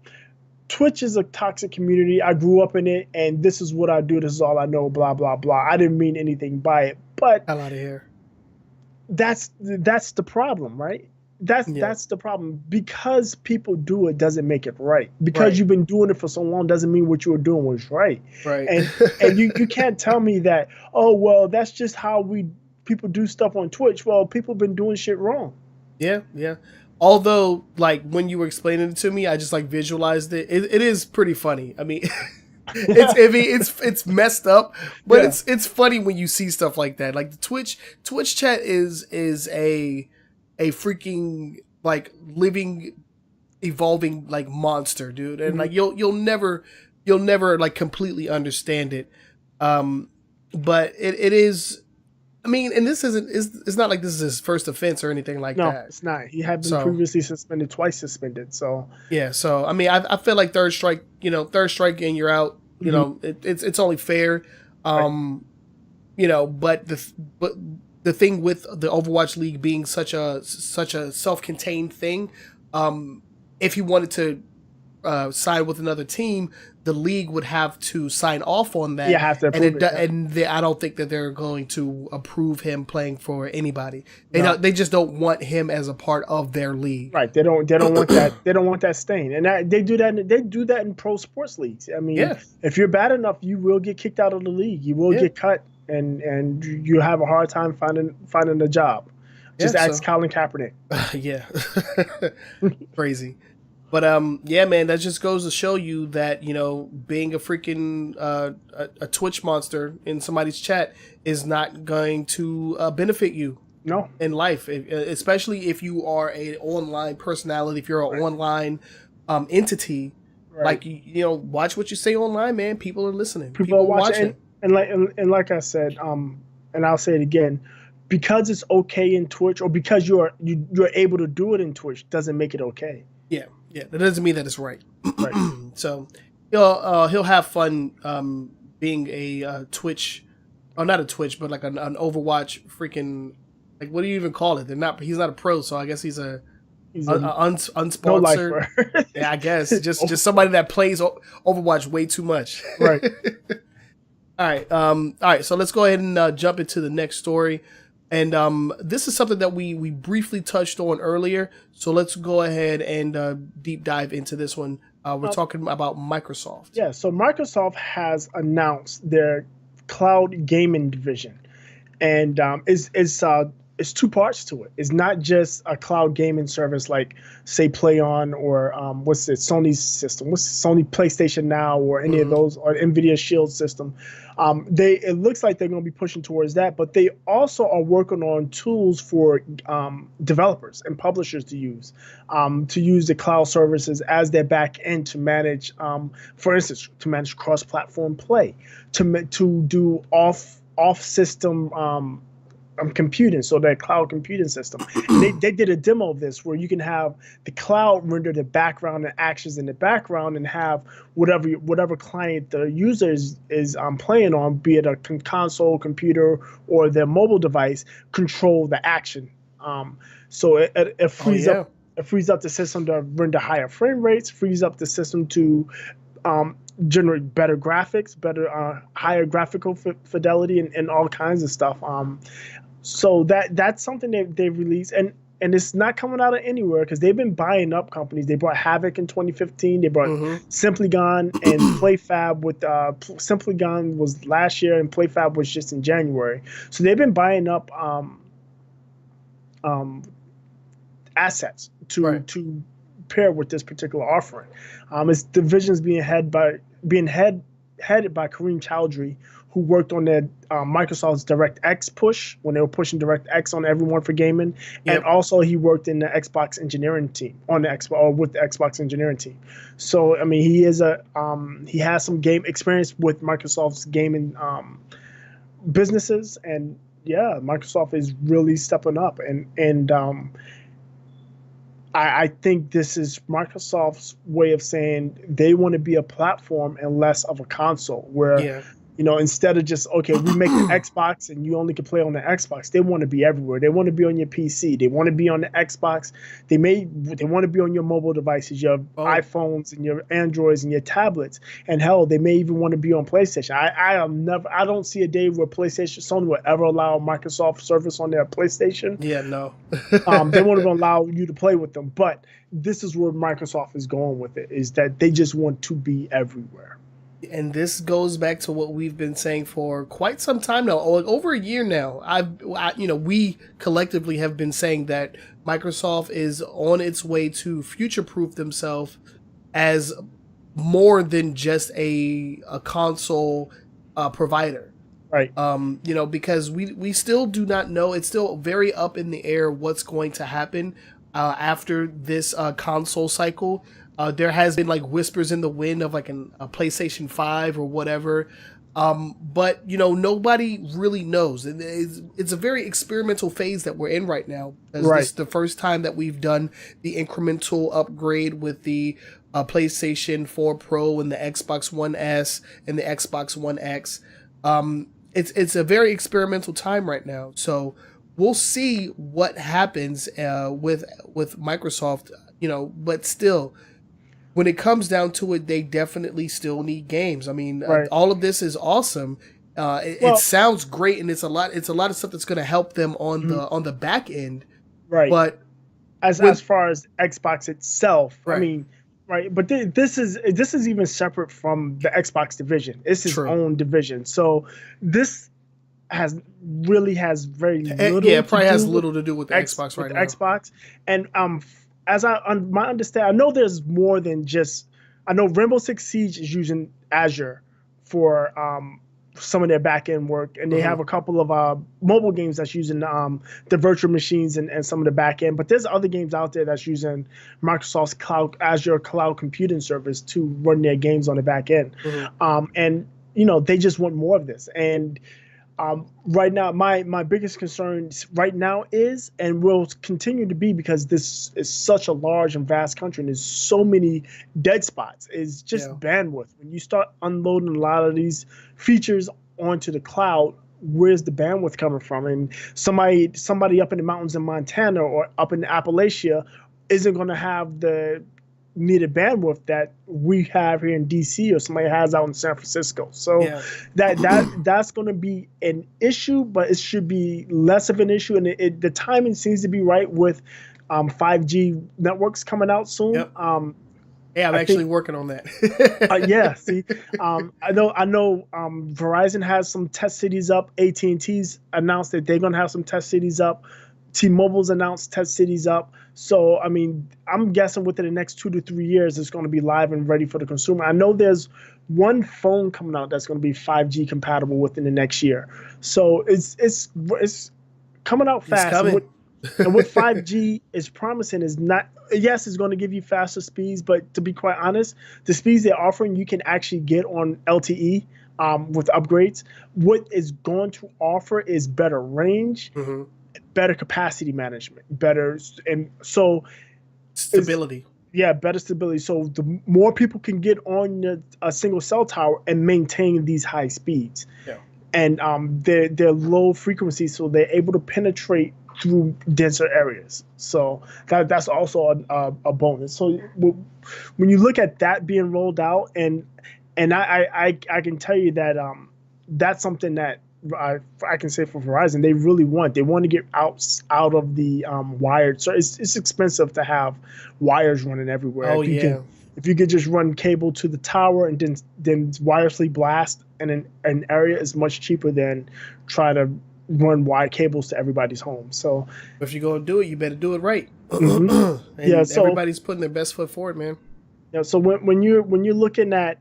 Twitch is a toxic community. I grew up in it, and this is what I do. This is all I know, blah, blah, blah. I didn't mean anything by it. But hell out of here. That's the problem, right? That's the problem. Because people do it doesn't make it right. Because you've been doing it for so long doesn't mean what you were doing was right. Right. And you can't tell me that, oh, well, that's just how people do stuff on Twitch. Well, people have been doing shit wrong. Yeah. Although, like, when you were explaining it to me, I just like visualized it. It is pretty funny. I mean, it's messed up, but it's funny when you see stuff like that. Like the Twitch chat is a freaking like living evolving like monster, dude, and like you'll never like completely understand it. But it is. I mean, and this it's not like this is his first offense or anything like that. No, it's not. He had been previously suspended, twice suspended. So yeah. So I mean, I feel like third strike and you're out. You know, it's only fair. Right. You know, but the thing with the Overwatch League being such a self-contained thing, if he wanted to side with another team, the league would have to sign off on that. Yeah, have to approve and I don't think that they're going to approve him playing for anybody. They just don't want him as a part of their league. Right. They don't want that. They don't want that stain. And they do that. They do that in pro sports leagues. I mean, if you're bad enough, you will get kicked out of the league. You will get cut, and you have a hard time finding a job. Just ask Colin Kaepernick. Yeah, crazy. But yeah, man, that just goes to show you that, you know, being a freaking a Twitch monster in somebody's chat is not going to benefit you. No. In life, especially if you are an online personality, if you're an online entity. Right. Like you know, watch what you say online, man. People are listening. People are watching. And like I said, and I'll say it again, because it's okay in Twitch, or because you're able to do it in Twitch, doesn't make it okay. Yeah. Yeah, that doesn't mean that it's right. Right. So he'll have fun being a Twitch, or not a Twitch, but like an Overwatch freaking, like, what do you even call it? He's not a pro, so I guess he's unsponsored. No. Yeah, I guess just somebody that plays Overwatch way too much. Right. All right. So let's go ahead and jump into the next story. And this is something that we briefly touched on earlier. So let's go ahead and deep dive into this one. We're talking about Microsoft. Yeah, so Microsoft has announced their cloud gaming division. And it's two parts to it. It's not just a cloud gaming service like, say, PlayOn or Sony's system. What's Sony PlayStation Now or any of those, or NVIDIA Shield system. It looks like they're going to be pushing towards that, but they also are working on tools for developers and publishers to use the cloud services as their back end to manage, for instance, to manage cross-platform play, to do off-system computing, so that cloud computing system. And they did a demo of this where you can have the cloud render the background and actions in the background, and have whatever client the user is playing on, be it a console, computer, or their mobile device, control the action. So it frees up the system to render higher frame rates, frees up the system to generate better graphics, higher graphical fidelity, and all kinds of stuff. So that's something they've released, and it's not coming out of anywhere, because they've been buying up companies. They bought Havoc in 2015. They bought Simply Gone and PlayFab. With Simply Gone was last year, and PlayFab was just in January. So they've been buying up assets to pair with this particular offering. Its division's being headed by Kareem Chowdhury, who worked on their Microsoft's DirectX push when they were pushing DirectX on everyone for gaming, and also he worked in the Xbox engineering team with the Xbox engineering team. So I mean, he has some game experience with Microsoft's gaming businesses, and yeah, Microsoft is really stepping up, and I think this is Microsoft's way of saying they want to be a platform and less of a console, where you know, instead of just, okay, we make the Xbox and you only can play on the Xbox, they want to be everywhere. They want to be on your PC. They want to be on the Xbox. They want to be on your mobile devices, your iPhones and your Androids and your tablets. And hell, they may even want to be on PlayStation. I don't see a day where Sony will ever allow Microsoft service on their PlayStation. Yeah, no. They won't even allow you to play with them. But this is where Microsoft is going with it, is that they just want to be everywhere. And this goes back to what we've been saying for quite some time now, like over a year now. We collectively have been saying that Microsoft is on its way to future-proof themselves as more than just a console provider. Right. Because we still do not know. It's still very up in the air what's going to happen. after this console cycle. There has been like whispers in the wind of like a PlayStation 5 or whatever. But nobody really knows. It's a very experimental phase that we're in right now. This is the first time that we've done the incremental upgrade with the PlayStation 4 Pro and the Xbox One S and the Xbox One X. It's a very experimental time right now. So we'll see what happens with Microsoft. But still, when it comes down to it, they definitely still need games. I mean, all of this is awesome. It sounds great, and it's a lot of stuff that's going to help them on the back end. Right. But as far as Xbox itself, I mean, but this is even separate from the Xbox division. It's its own division. So this has very little. Yeah, it probably has little to do with the Xbox right now. Xbox, and my understanding, I know there's more than just. I know Rainbow Six Siege is using Azure for some of their back end work, and they have a couple of mobile games that's using the virtual machines and some of the back end. But there's other games out there that's using Microsoft's Azure cloud computing service to run their games on the back end, and they just want more of this. And right now, my biggest concern right now is, and will continue to be, because this is such a large and vast country and there's so many dead spots, is just bandwidth. When you start unloading a lot of these features onto the cloud, where's the bandwidth coming from? And somebody up in the mountains in Montana or up in Appalachia isn't going to have the needed bandwidth that we have here in DC or somebody has out in San Francisco. So that's going to be an issue, but it should be less of an issue. And the timing seems to be right with 5G networks coming out soon. Yep. I'm actually working on that. See, I know Verizon has some test cities up. AT&T's announced that they're going to have some test cities up. T-Mobile's announced test cities up. So, I mean, I'm guessing within the next 2 to 3 years, it's going to be live and ready for the consumer. I know there's one phone coming out that's going to be 5G compatible within the next year. So it's coming out fast. And what 5G is promising is not, yes, it's going to give you faster speeds, but to be quite honest, the speeds they're offering, you can actually get on LTE with upgrades. What is going to offer is better range, better capacity management, better, and so stability. Better stability. So the more people can get on a single cell tower and maintain these high speeds, and they're low frequency, so they're able to penetrate through denser areas. So that's also a bonus. So when you look at that being rolled out, and I can tell you that that's something that I can say for Verizon, they really want. They want to get out of the wired. So it's expensive to have wires running everywhere. If you could just run cable to the tower and then wirelessly blast in an area, is much cheaper than try to run wire cables to everybody's home. So if you're gonna do it, you better do it right. So everybody's putting their best foot forward, man. Yeah. So when you're looking at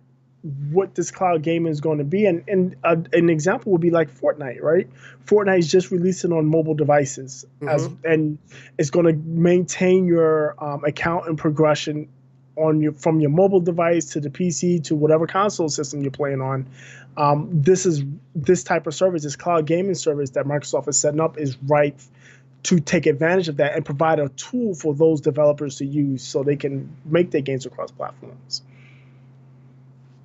what this cloud gaming is going to be, and an example would be like Fortnite, right? Fortnite is just releasing on mobile devices, and it's going to maintain your account and progression from your mobile device to the PC to whatever console system you're playing on. This type of service, this cloud gaming service that Microsoft is setting up, is right to take advantage of that and provide a tool for those developers to use so they can make their games across platforms.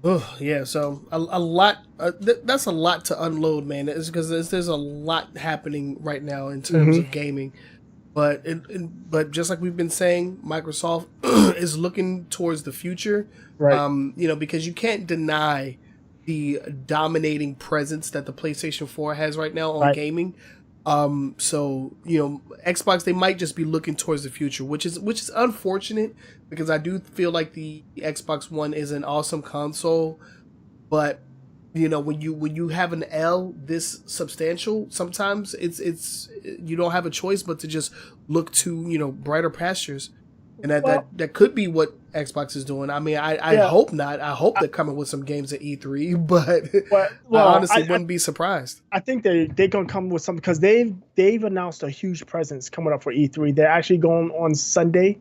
Oh yeah, so a lot. That's a lot to unload, man. It's because there's a lot happening right now in terms of gaming, but just like we've been saying, Microsoft is looking towards the future, right? Because you can't deny the dominating presence that the PlayStation 4 has right now on gaming. So Xbox, they might just be looking towards the future, which is unfortunate, because I do feel like the Xbox One is an awesome console, but when you have an L this substantial, sometimes it's you don't have a choice but to just look to brighter pastures. And Well, that could be what Xbox is doing. I mean, I yeah. hope not. I hope they're coming with some games at E3, but But I well, honestly wouldn't be surprised. I think they're gonna come with something because they've announced a huge presence coming up for E3. They're actually going on Sunday.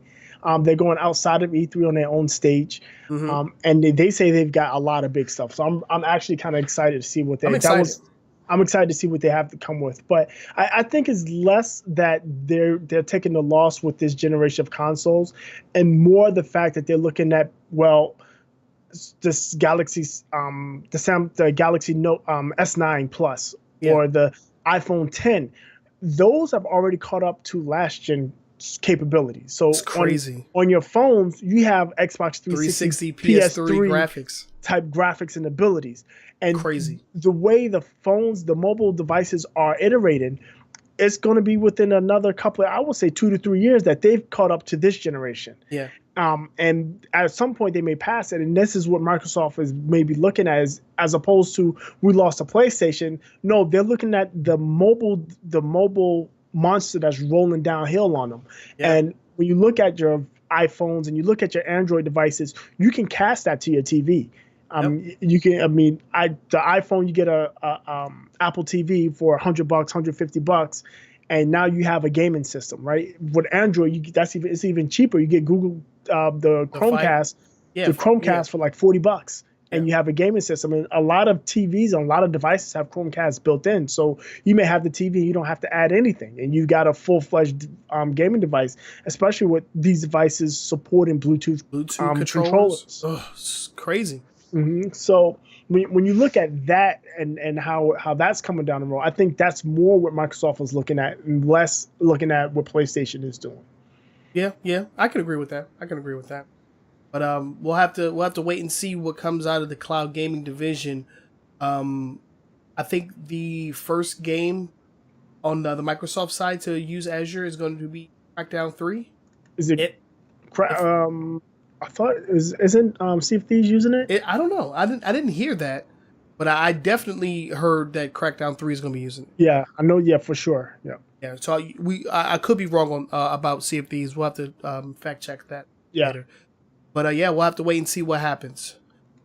They're going outside of E3 on their own stage, and they say they've got a lot of big stuff. So I'm actually kind of excited to see what they. I'm excited. I'm excited to see what they have to come with. But I think it's less that they're taking the loss with this generation of consoles, and more the fact that they're looking at this Galaxy's the Galaxy Note S9 Plus or the iPhone 10. Those have already caught up to last gen capabilities. So it's crazy. On your phones, you have Xbox 360 PS3 graphics type graphics and abilities. And crazy. The way the phones, the mobile devices are iterating, it's going to be within another couple of, I would say 2 to 3 years that they've caught up to this generation. Yeah. And at some point they may pass it. And this is what Microsoft is maybe looking at as opposed to we lost a PlayStation. No, they're looking at the mobile monster that's rolling downhill on them. Yeah. And when you look at your iPhones and you look at your Android devices, you can cast that to your TV. You can. I mean, the iPhone, you get a Apple TV for $100, $150, and now you have a gaming system, right? With Android, it's even cheaper. You get Google the Chromecast, for like $40, and you have a gaming system. And a lot of TVs and a lot of devices have Chromecast built in, so you may have the TV, you don't have to add anything, and you've got a full-fledged gaming device, especially with these devices supporting Bluetooth controllers. Oh, it's crazy. Mm-hmm. So when you look at that and how that's coming down the road, I think that's more what Microsoft is looking at and less looking at what PlayStation is doing. Yeah, I can agree with that. But we'll have to wait and see what comes out of the cloud gaming division. I think the first game on the Microsoft side to use Azure is going to be Crackdown 3. Is it? I thought isn't Sea of Thieves using it? I don't know. I didn't hear that, but I definitely heard that Crackdown 3 is going to be using it. Yeah, I know. Yeah, for sure. Yeah. Yeah. So I could be wrong on about Sea of Thieves. We'll have to fact check that later. But we'll have to wait and see what happens.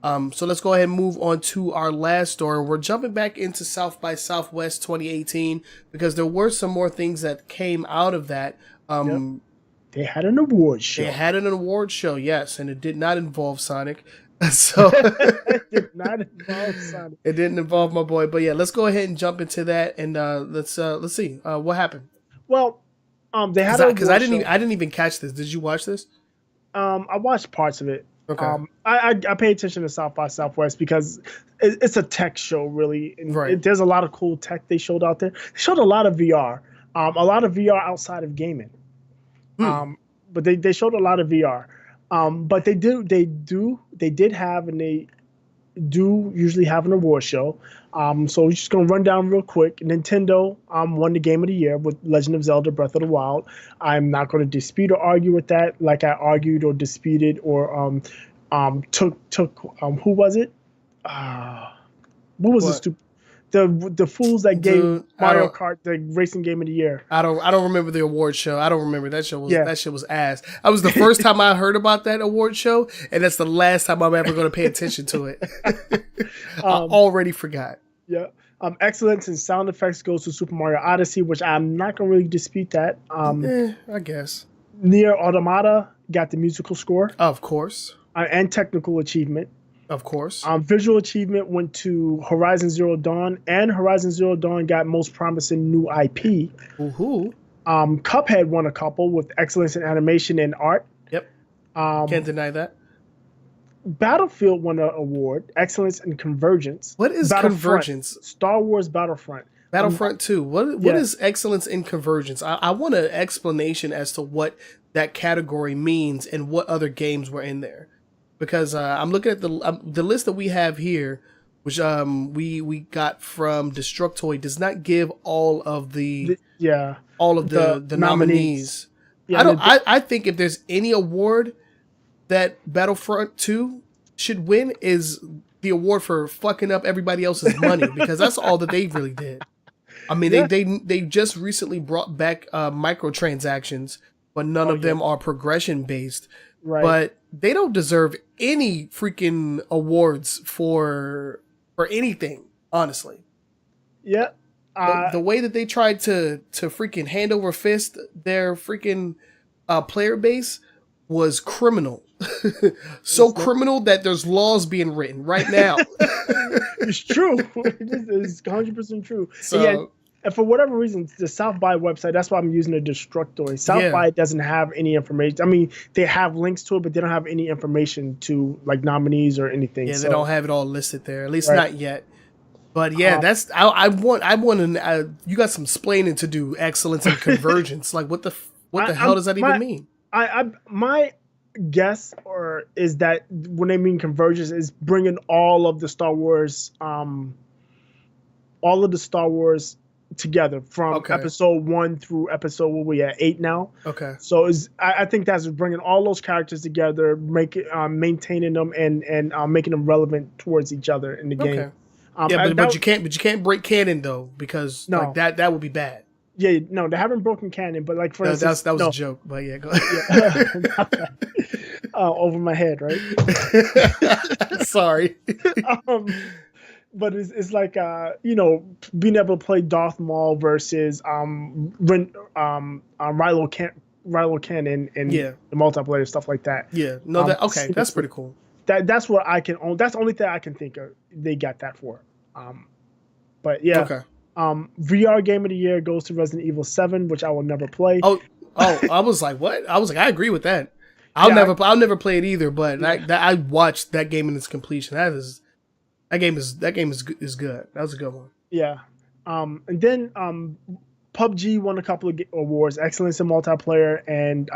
So let's go ahead and move on to our last story. We're jumping back into South by Southwest 2018 because there were some more things that came out of that. They had an award show. Yes, and it did not involve Sonic. So it did not involve Sonic. It didn't involve my boy, but let's go ahead and jump into that and let's see what happened. Well, they had because I didn't even catch this. Did you watch this? I watched parts of it. Okay. I pay attention to South by Southwest because it's a tech show, really. And there's a lot of cool tech they showed out there. They showed a lot of VR, a lot of VR outside of gaming. But they showed a lot of VR. But they did have and they do usually have an award show. So we're just gonna run down real quick. Nintendo won the Game of the Year with Legend of Zelda: Breath of the Wild. I'm not going to dispute or argue with that, like I argued or disputed or took who was it? What was the stupid? The fools that gave Mario Kart the racing game of the year. I don't remember the award show. I don't remember that show. That shit was ass. That was the first time I heard about that award show, and that's the last time I'm ever going to pay attention to it. I already forgot. Yeah. Excellence in sound effects goes to Super Mario Odyssey, which I'm not going to really dispute that. I guess. Nier Automata got the musical score. Of course. And technical achievement. Of course. Visual achievement went to Horizon Zero Dawn, and Horizon Zero Dawn got most promising new IP. Woohoo. Cuphead won a couple with excellence in animation and art. Yep. Can't deny that. Battlefield won an award, excellence in convergence. What is convergence? Star Wars Battlefront. Battlefront 2. What is excellence in convergence? I want an explanation as to what that category means and what other games were in there. Because I'm looking at the list that we have here, which we got from Destructoid, does not give all of the nominees. Yeah, I think if there's any award that Battlefront 2 should win is the award for fucking up everybody else's money because that's all that they really did. I mean, they just recently brought back microtransactions but none of them are progression based. Right. But they don't deserve any freaking awards for anything, honestly. Yeah. The way that they tried to freaking hand over fist their freaking player base was criminal. So criminal that there's laws being written right now. It's true. It's 100% true. So, yeah, and for whatever reason, the South by website, that's why I'm using the Destructoid. South by doesn't have any information. I mean, they have links to it, but they don't have any information to like nominees or anything. Yeah, so, they don't have it all listed there, at least not yet. But yeah, I want you got some splaining to do. Excellence and convergence. Like what the hell does that even mean? My guess is that when they mean convergence is bringing all of the Star Wars together from episode 1 through episode, what we at 8 now. Okay. So I think that's bringing all those characters together, maintaining them and making them relevant towards each other in the game. But you can't break canon though, because like that would be bad. Yeah, no, they haven't broken canon, but like for instance, that was a joke. But yeah, go ahead. Over my head, right? Sorry. But it's like being able to play Darth Maul versus Rilo Cannon and the multiplayer stuff like that. Yeah, no, that's pretty cool. That's what I can own. That's the only thing I can think of. They got that for. But yeah. Okay. VR game of the year goes to Resident Evil 7, which I will never play. Oh, I was like, what? I was like, I agree with that. I'll never play it either. But I watched that game in its completion. That game is good. That was a good one. Yeah. And then PUBG won a couple of awards: Excellence in Multiplayer and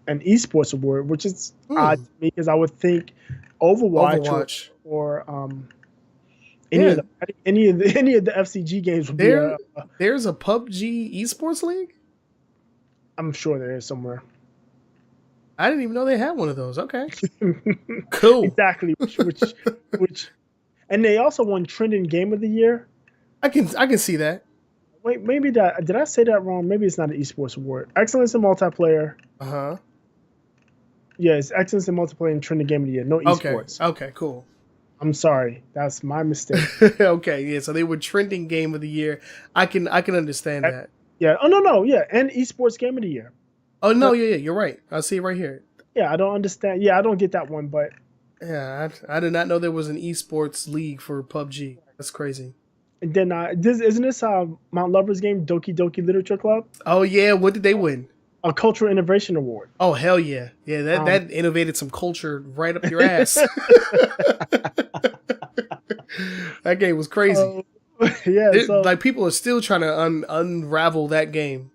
an Esports award, which is odd to me because I would think Overwatch. Or any of the FCG games would be. There's a PUBG Esports League? I'm sure there is somewhere. I didn't even know they had one of those. Okay. Cool. Exactly. Which and they also won Trending Game of the Year. I can see that. Wait, maybe did I say that wrong? Maybe it's not an Esports award. Excellence in Multiplayer. Uh-huh. Yes, Excellence in Multiplayer and Trending Game of the Year. No Esports. Okay, cool. I'm sorry. That's my mistake. Okay, yeah. So they were Trending Game of the Year. I can understand that. Yeah. Oh no. Yeah, and Esports Game of the Year. Oh no. Yeah. You're right. I see it right here. Yeah, I don't understand. Yeah, I don't get that one, but yeah, I did not know there was an esports league for PUBG. That's crazy. And then isn't this Mount Lover's game, Doki Doki Literature Club? Oh yeah, what did they win? A Cultural Innovation Award. Oh hell yeah, yeah! That innovated some culture right up your ass. That game was crazy. Yeah, like people are still trying to unravel that game,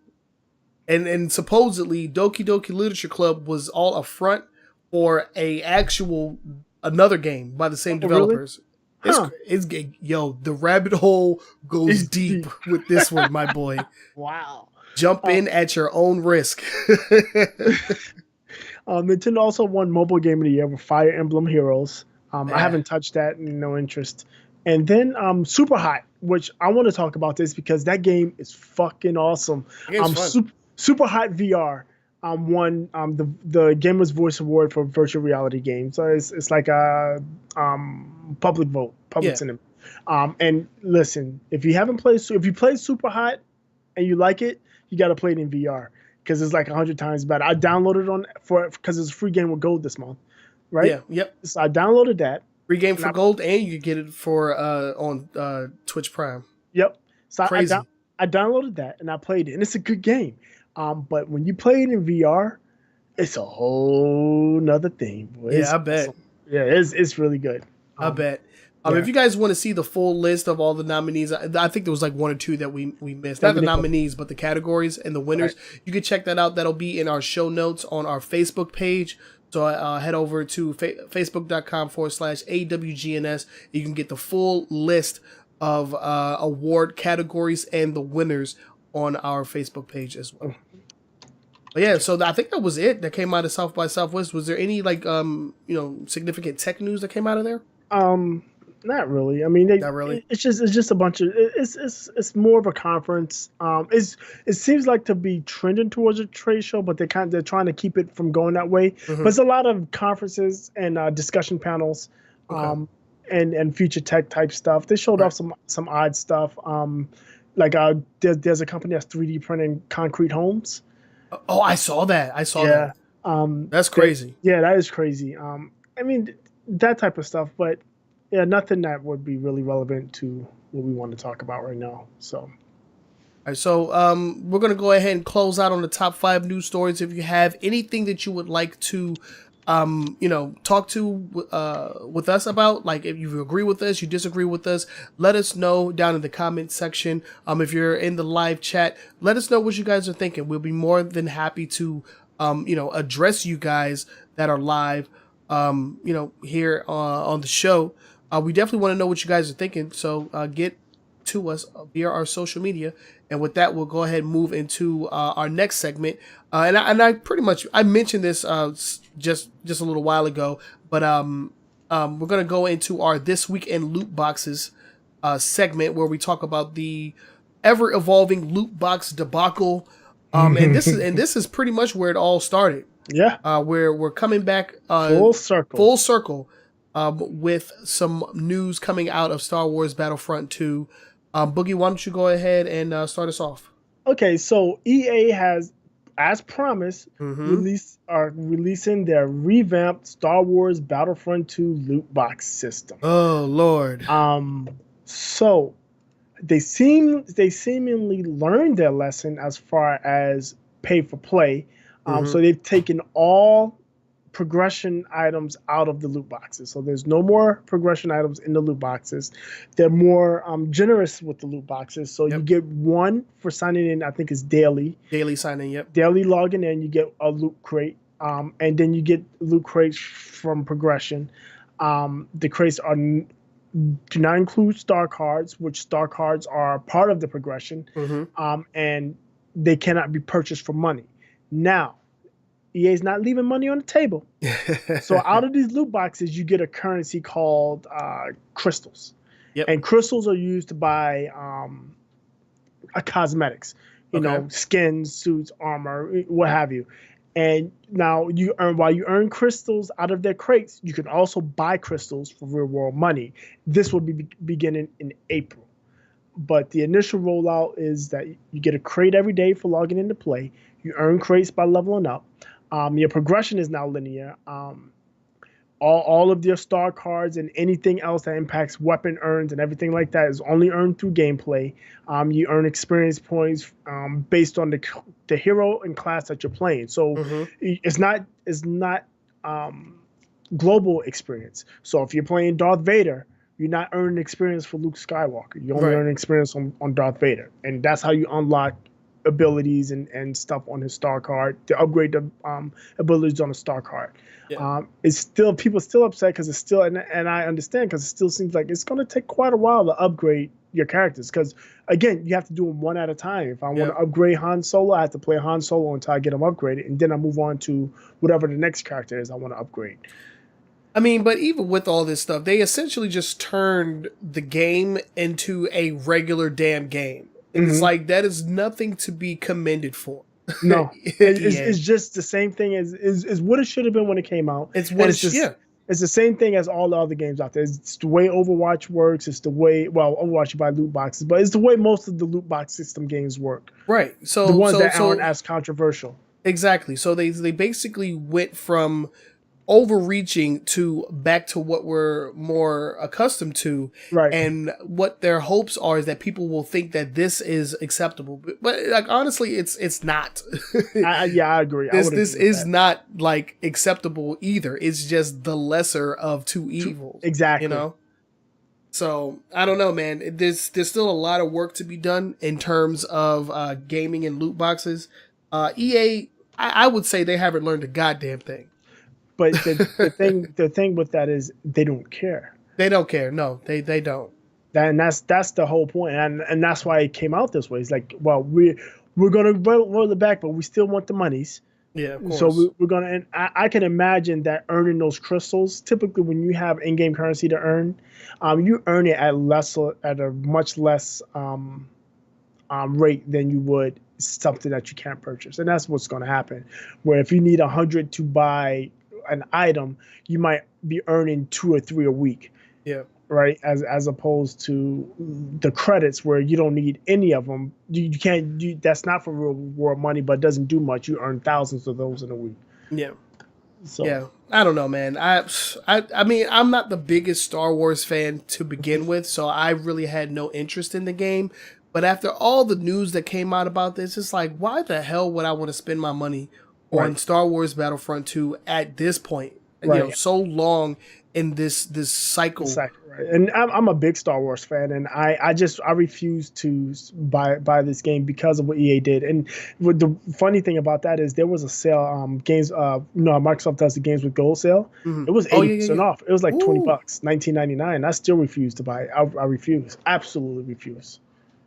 and supposedly Doki Doki Literature Club was all a front for another game by the same developers. Really? It's the rabbit hole goes deep with this one, my boy. Wow. Jump in at your own risk. Nintendo also won Mobile Game of the Year with Fire Emblem Heroes. I haven't touched that, no interest. And then Super Hot, which I want to talk about this because that game is fucking awesome. Super Hot VR won the Gamer's Voice Award for virtual reality games. So it's like a public vote, sentiment. And listen, if you played Super Hot and you like it, you got to play it in VR because it's like 100 times better. I downloaded it because it's a free game with gold this month, right? Yeah, yep. So I downloaded that. Free game for gold, and you get it for on Twitch Prime. Yep. So crazy. I downloaded that and I played it, and it's a good game. But when you play it in VR, it's a whole nother thing. Boy. I bet. Yeah, it's really good. I bet. If you guys want to see the full list of all the nominees, I think there was like one or two that we missed. Not the nominees, but the categories and the winners. Right. You can check that out. That'll be in our show notes on our Facebook page. So head over to facebook.com/AWGNS. You can get the full list of award categories and the winners on our Facebook page as well. But yeah, so I think that was it that came out of South by Southwest. Was there any significant tech news that came out of there? Not really. I mean, Not really. it's just a bunch of it's more of a conference. It seems like to be trending towards a trade show, but they're trying to keep it from going that way. But it's a lot of conferences and discussion panels, and future tech type stuff. They showed off some odd stuff. Like there's a company that's 3D printing concrete homes. Oh, I saw that. That. That's crazy. That is crazy. I mean, that type of stuff, but yeah, nothing that would be really relevant to what we want to talk about right now. So, all right, so we're gonna go ahead and close out on the top 5 news stories. If you have anything that you would like to, talk to with us about, like if you agree with us, you disagree with us, let us know down in the comment section. If you're in the live chat, let us know what you guys are thinking. We'll be more than happy to, address you guys that are live, here on the show. We definitely want to know what you guys are thinking. So get to us via our social media. And with that, we'll go ahead and move into our next segment. And I pretty much, I mentioned this just a little while ago, but we're going to go into our This Week in Loot Boxes segment, where we talk about the ever evolving loot box debacle. And this is pretty much where it all started. Yeah. We're coming back full circle with some news coming out of Star Wars Battlefront 2. Boogie, why don't you go ahead and start us off? Okay, so EA has, as promised, releasing their revamped Star Wars Battlefront 2 loot box system. Oh Lord. So they seemingly learned their lesson as far as pay for play. So they've taken all progression items out of the loot boxes. So there's no more progression items in the loot boxes. They're more generous with the loot boxes. So you get one for signing in, I think it's daily. Daily signing, yep. Daily logging in, you get a loot crate. And then you get loot crates from progression. The crates do not include star cards, which star cards are part of the progression. And they cannot be purchased for money. Now, EA's not leaving money on the table. So out of these loot boxes, you get a currency called crystals. Yep. And crystals are used to buy cosmetics, you know, skins, suits, armor, what have you. And now while you earn crystals out of their crates, you can also buy crystals for real world money. This will be beginning in April. But the initial rollout is that you get a crate every day for logging into play. You earn crates by leveling up. Your progression is now linear. All of your star cards and anything else that impacts weapon earns and everything like that is only earned through gameplay. You earn experience points based on the hero and class that you're playing. So it's not global experience. So if you're playing Darth Vader, you're not earning experience for Luke Skywalker. You only earn experience on Darth Vader. And that's how you unlock abilities and stuff on his star card to upgrade the abilities on a star card. It's still, people still upset because it's still, and I understand, because it still seems like it's going to take quite a while to upgrade your characters, because again, you have to do them one at a time. If I want to upgrade Han Solo, I have to play Han Solo until I get him upgraded, and then I move on to whatever the next character is I want to upgrade. I mean, but even with all this stuff, they essentially just turned the game into a regular damn game. And it's like, that is nothing to be commended for. No, it's just the same thing as what it should have been when it came out. It's the same thing as all the other games out there. It's the way Overwatch works. It's the way, Overwatch you buy loot boxes, but it's the way most of the loot box system games work. Right. So the ones that aren't as controversial. Exactly. So they basically went from overreaching to back to what we're more accustomed to, right? And what their hopes are is that people will think that this is acceptable, but like honestly, it's not. I agree. This is not like acceptable either. It's just the lesser of two evils. Exactly. You know. So I don't know, man. There's still a lot of work to be done in terms of gaming and loot boxes. EA, I would say they haven't learned a goddamn thing. But the thing with that is they don't care. They don't care. No, they don't. And that's the whole point. And that's why it came out this way. It's like, well, we're gonna roll it back, but we still want the monies. Yeah, of So course. we're gonna, and I can imagine that earning those crystals. Typically, when you have in-game currency to earn, you earn it at a much less rate than you would something that you can't purchase, and that's what's going to happen. Where if you need 100 to buy an item, you might be earning 2 or 3 a week, Yeah. right? As opposed to the credits where you don't need any of them. You can't. That's not for real world money, but it doesn't do much. You earn thousands of those in a week. Yeah. So Yeah, I don't know, man. I mean, I'm not the biggest Star Wars fan to begin with, so I really had no interest in the game. But after all the news that came out about this, it's like, why the hell would I want to spend my money on right, Star Wars Battlefront 2 at this point? right. So long in this cycle. Exactly right. And I'm a big Star Wars fan, and I refuse to buy this game because of what EA did. And the funny thing about that is there was a sale, games, Microsoft does the games with gold sale. It was Oh 80% off. It was like Ooh. $20, 19.99. I still refuse to buy it. I refuse, absolutely refuse.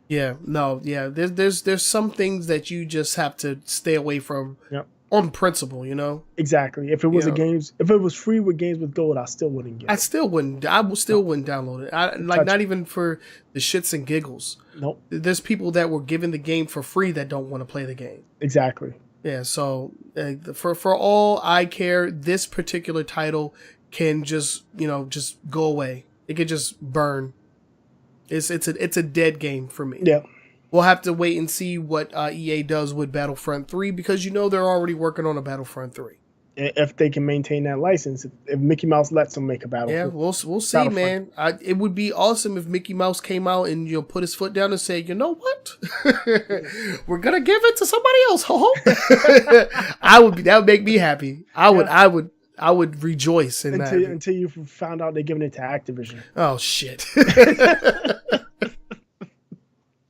Yeah, no, yeah. There's some things that you just have to stay away from Yep. on principle, you know. Exactly. If it was if it was free with games with gold, I still wouldn't get I it. still wouldn't. wouldn't download it. Not even for the shits and giggles. Nope. There's people that were given the game for free that don't want to play the game. Exactly. Yeah. So for all I care, this particular title can just just go away. It could just burn. It's a dead game for me. Yeah. We'll have to wait and see what EA does with Battlefront 3 because they're already working on a Battlefront 3. If they can maintain that license, if Mickey Mouse lets them make a Yeah, we'll see, man. It would be awesome if Mickey Mouse came out and put his foot down and said, you know what, we're gonna give it to somebody else. That would make me happy. I would rejoice in that until you found out they're giving it to Activision. Oh shit.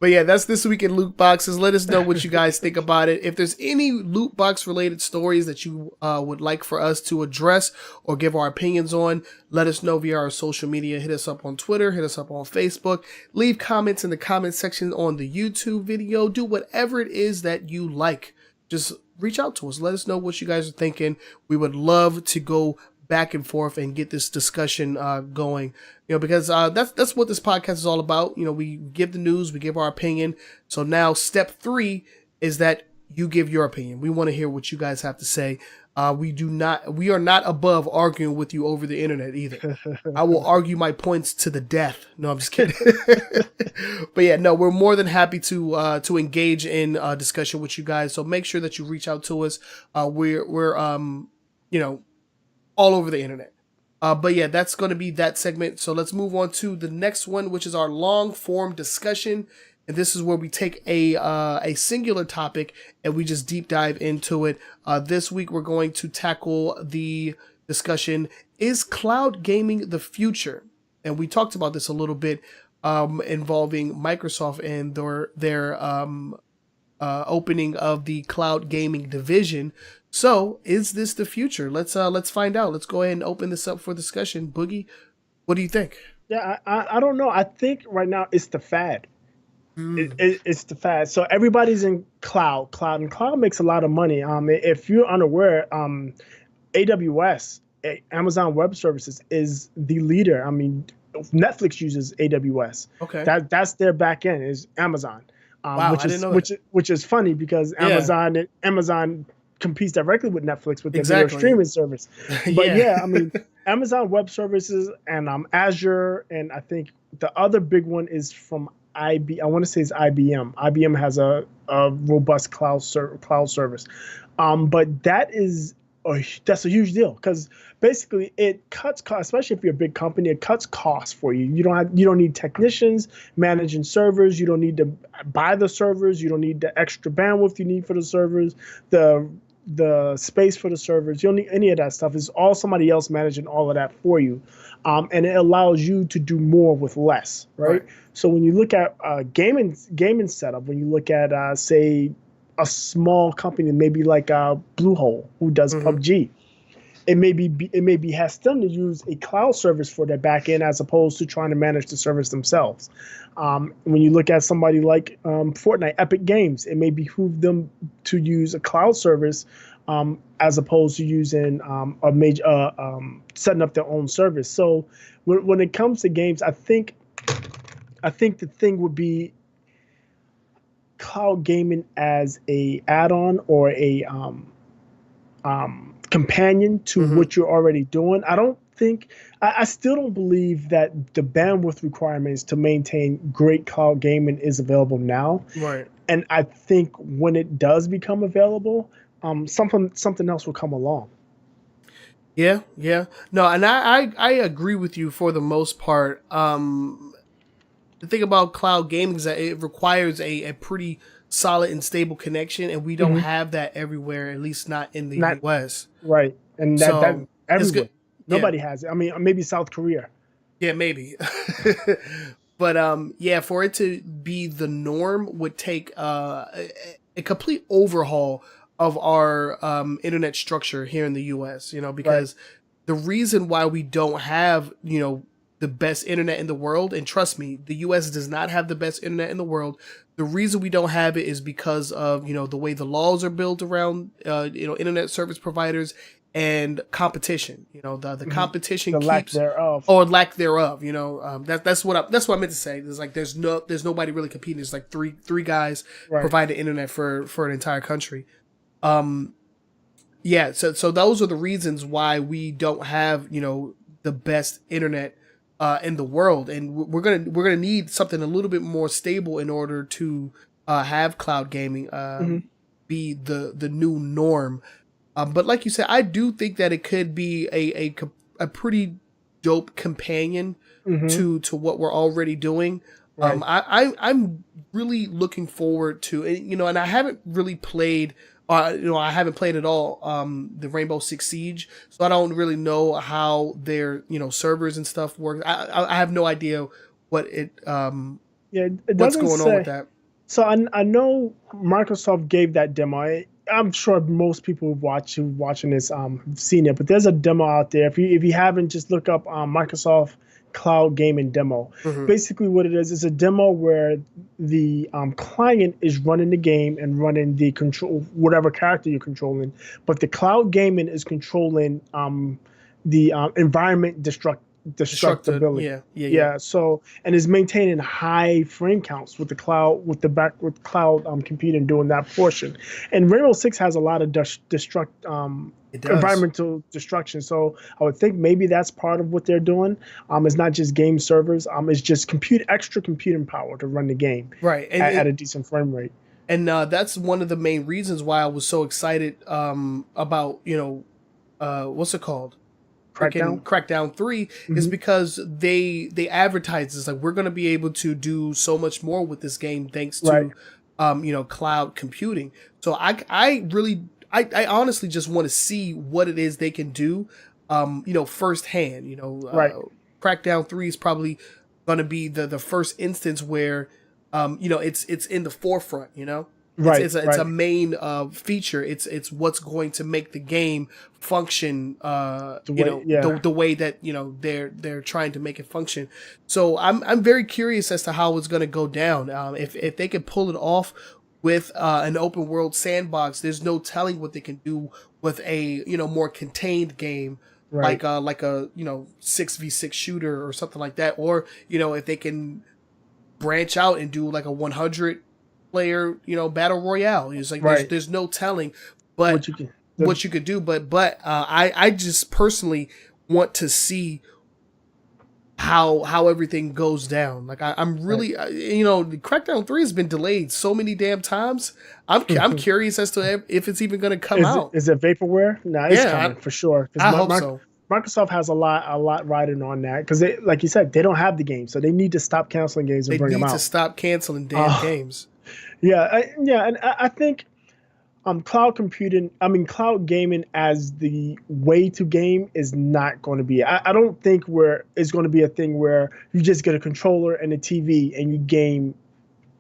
But yeah, that's this week in loot boxes. Let us know what you guys think about it. If there's any loot box related stories that you would like for us to address or give our opinions on, let us know via our social media. Hit us up on Twitter, hit us up on Facebook, leave comments in the comment section on the YouTube video. Do whatever it is that you like. Just reach out to us. Let us know what you guys are thinking. We would love to go back and forth and get this discussion going, because that's what this podcast is all about. We give the news, we give our opinion. So now step 3 is that you give your opinion. We want to hear what you guys have to say. We are not above arguing with you over the internet either. I will argue my points to the death. No, I'm just kidding. But yeah, no, we're more than happy to engage in discussion with you guys. So make sure that you reach out to us. We're all over the internet. But yeah, that's going to be that segment. So let's move on to the next one, which is our long form discussion. And this is where we take a singular topic and we just deep dive into it. This week, we're going to tackle the discussion, is cloud gaming the future? And we talked about this a little bit involving Microsoft and their opening of the cloud gaming division. So, is this the future? Let's find out. Let's go ahead and open this up for discussion. Boogie, what do you think? Yeah, I don't know. I think right now it's the fad. It's the fad. So everybody's in cloud, and cloud makes a lot of money. If you're unaware, AWS, Amazon Web Services, is the leader. I mean, Netflix uses AWS. Okay, that's their back end is Amazon. Wow, which I didn't know that. which is funny because Amazon competes directly with Netflix with their video streaming service. But yeah, I mean, Amazon Web Services and Azure, and I think the other big one is from I want to say it's IBM. IBM has a robust cloud service, but that's a huge deal because basically it cuts costs, especially if you're a big company. It cuts costs for you. You don't need technicians managing servers. You don't need to buy the servers. You don't need the extra bandwidth you need for the servers, the space for the servers. You don't need any of that stuff. It's all somebody else managing all of that for you, and it allows you to do more with less. Right. So when you look at gaming setup, when you look at say a small company, maybe like Bluehole, who does PUBG, it may be has them to use a cloud service for their back end as opposed to trying to manage the service themselves. When you look at somebody like Fortnite, Epic Games, it may behoove them to use a cloud service as opposed to using a major setting up their own service. So when it comes to games, I think the thing would be cloud gaming as a add-on or a companion to what you're already doing. I still don't believe that the bandwidth requirements to maintain great cloud gaming is available now. Right. And I think when it does become available, something else will come along. Yeah. No, and I agree with you for the most part. The thing about cloud gaming is that it requires a pretty solid and stable connection, and we don't have that everywhere, at least not in the US. Right. And that everywhere. Nobody has it. I mean, maybe South Korea. Yeah, maybe. But yeah, for it to be the norm would take a complete overhaul of our internet structure here in the US, because the reason why we don't have, the best internet in the world, and trust me, the US does not have the best internet in the world. The reason we don't have it is because of, the way the laws are built around, internet service providers and competition. The competition the keeps lack thereof. or lack thereof. That's what I meant to say. There's like there's nobody really competing. There's like three guys provide the internet for an entire country. Yeah. So those are the reasons why we don't have the best internet in the world, and we're gonna need something a little bit more stable in order to have cloud gaming be the new norm. But like you said, I do think that it could be a pretty dope companion to what we're already doing. Right. I'm really looking forward to it, and I haven't really played. I haven't played at all the Rainbow Six Siege, so I don't really know how their servers and stuff work. I have no idea what what's going on with that. So I know Microsoft gave that demo. I'm sure most people watching this have seen it, but there's a demo out there. If you haven't, just look up Microsoft Cloud Gaming Demo. Basically what it is a demo where the client is running the game and running the control, whatever character you're controlling, but the cloud gaming is controlling the environment destructibility. Yeah. So, and is maintaining high frame counts with the cloud, with cloud computing doing that portion. And Rainbow Six has a lot of environmental destruction. So I would think maybe that's part of what they're doing. It's not just game servers. It's just extra computing power to run the game at a decent frame rate. And that's one of the main reasons why I was so excited about what's it called? Crackdown 3 is because they advertise it's like we're going to be able to do so much more with this game thanks to cloud computing. So I honestly just want to see what it is they can do firsthand. Crackdown 3 is probably going to be the first instance where it's in the forefront, It's a main feature. It's what's going to make the game function. The way that they're trying to make it function. So I'm very curious as to how it's going to go down. If they can pull it off with an open world sandbox, there's no telling what they can do with a more contained game. Like a 6v6 shooter or something like that, or if they can branch out and do like a 100 player battle royale. It's like there's no telling what you could do, but I just personally want to see how everything goes down. Like I'm really Crackdown 3 has been delayed so many damn times. I'm curious as to if it's even going to come out. Is it vaporware? No, it's coming for sure. I hope so. Microsoft has a lot riding on that because they, like you said, they don't have the game, so they need to stop canceling games and bring them out. They need to stop canceling damn games. And I think cloud gaming as the way to game is not going to be. I don't think it's going to be a thing where you just get a controller and a TV and you game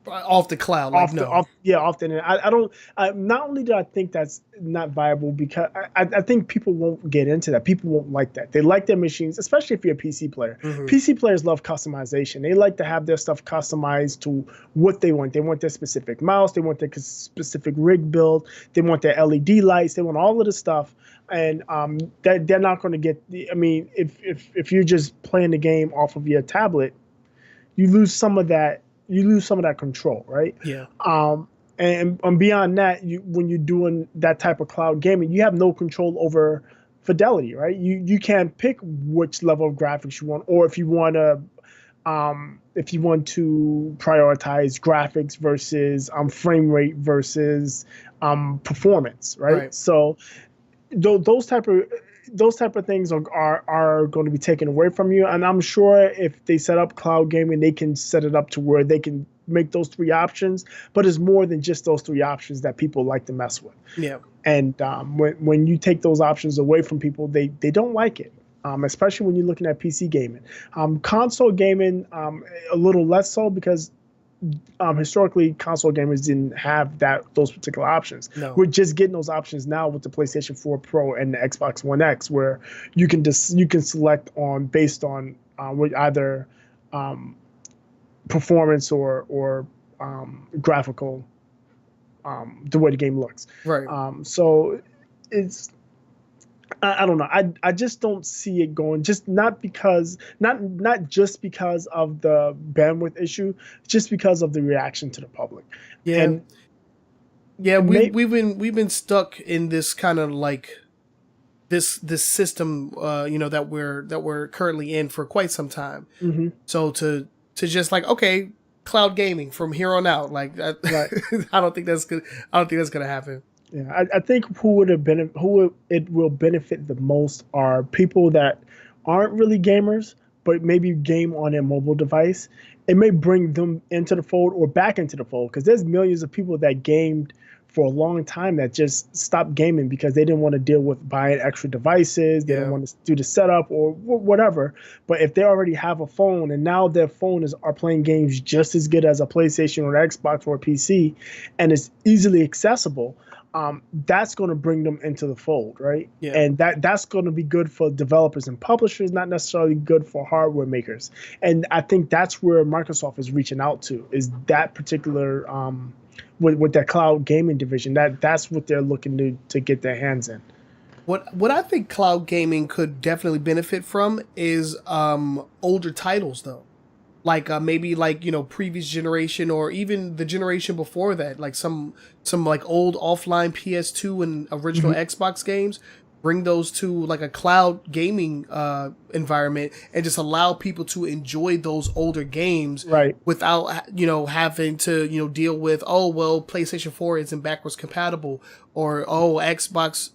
off the cloud. Like no, off the internet. I don't. Not only do I think that's not viable, because I think people won't get into that. People won't like that. They like their machines, especially if you're a PC player. PC players love customization. They like to have their stuff customized to what they want. They want their specific mouse. They want their specific rig build. They want their LED lights. They want all of the stuff. And that they're not going to get. I mean, if you're just playing the game off of your tablet, you lose some of that. You lose some of that control, right? Yeah. And beyond that, when you're doing that type of cloud gaming, you have no control over fidelity, right? You can't pick which level of graphics you want, or if you want to prioritize graphics versus frame rate versus performance, right? So those type of things are going to be taken away from you. And I'm sure if they set up cloud gaming, they can set it up to where they can make those three options. But it's more than just those three options that people like to mess with. Yeah. And when you take those options away from people, they don't like it. Especially when you're looking at PC gaming. Console gaming, a little less so, because historically console gamers didn't have those particular options. No. We're just getting those options now with the PlayStation 4 Pro and the Xbox One X, where you can select based on either performance or graphical, the way the game looks. Right. So it's, I don't know. I just don't see it going. Just not just because of the bandwidth issue, just because of the reaction to the public. Yeah. We've been stuck in this kind of like this system, that we're currently in for quite some time. Mm-hmm. So to just like, okay, cloud gaming from here on out, like right. I don't think that's gonna happen. Yeah, I think who it will benefit the most are people that aren't really gamers, but maybe game on their mobile device. It may bring them into the fold or back into the fold, because there's millions of people that gamed for a long time that just stopped gaming because they didn't want to deal with buying extra devices. They didn't want to do the setup or whatever. But if they already have a phone and now their phone are playing games just as good as a PlayStation or an Xbox or a PC, and it's easily accessible, that's going to bring them into the fold, right? Yeah. And that's going to be good for developers and publishers, not necessarily good for hardware makers. And I think that's where Microsoft is reaching out to, is that particular with their cloud gaming division. That's what they're looking to get their hands in. What I think cloud gaming could definitely benefit from is older titles, though. Like maybe like, previous generation or even the generation before that, like some like old offline PS2 and original Xbox games, bring those to like a cloud gaming environment and just allow people to enjoy those older games, right, without having to deal with, oh well, PlayStation 4 isn't backwards compatible, or Xbox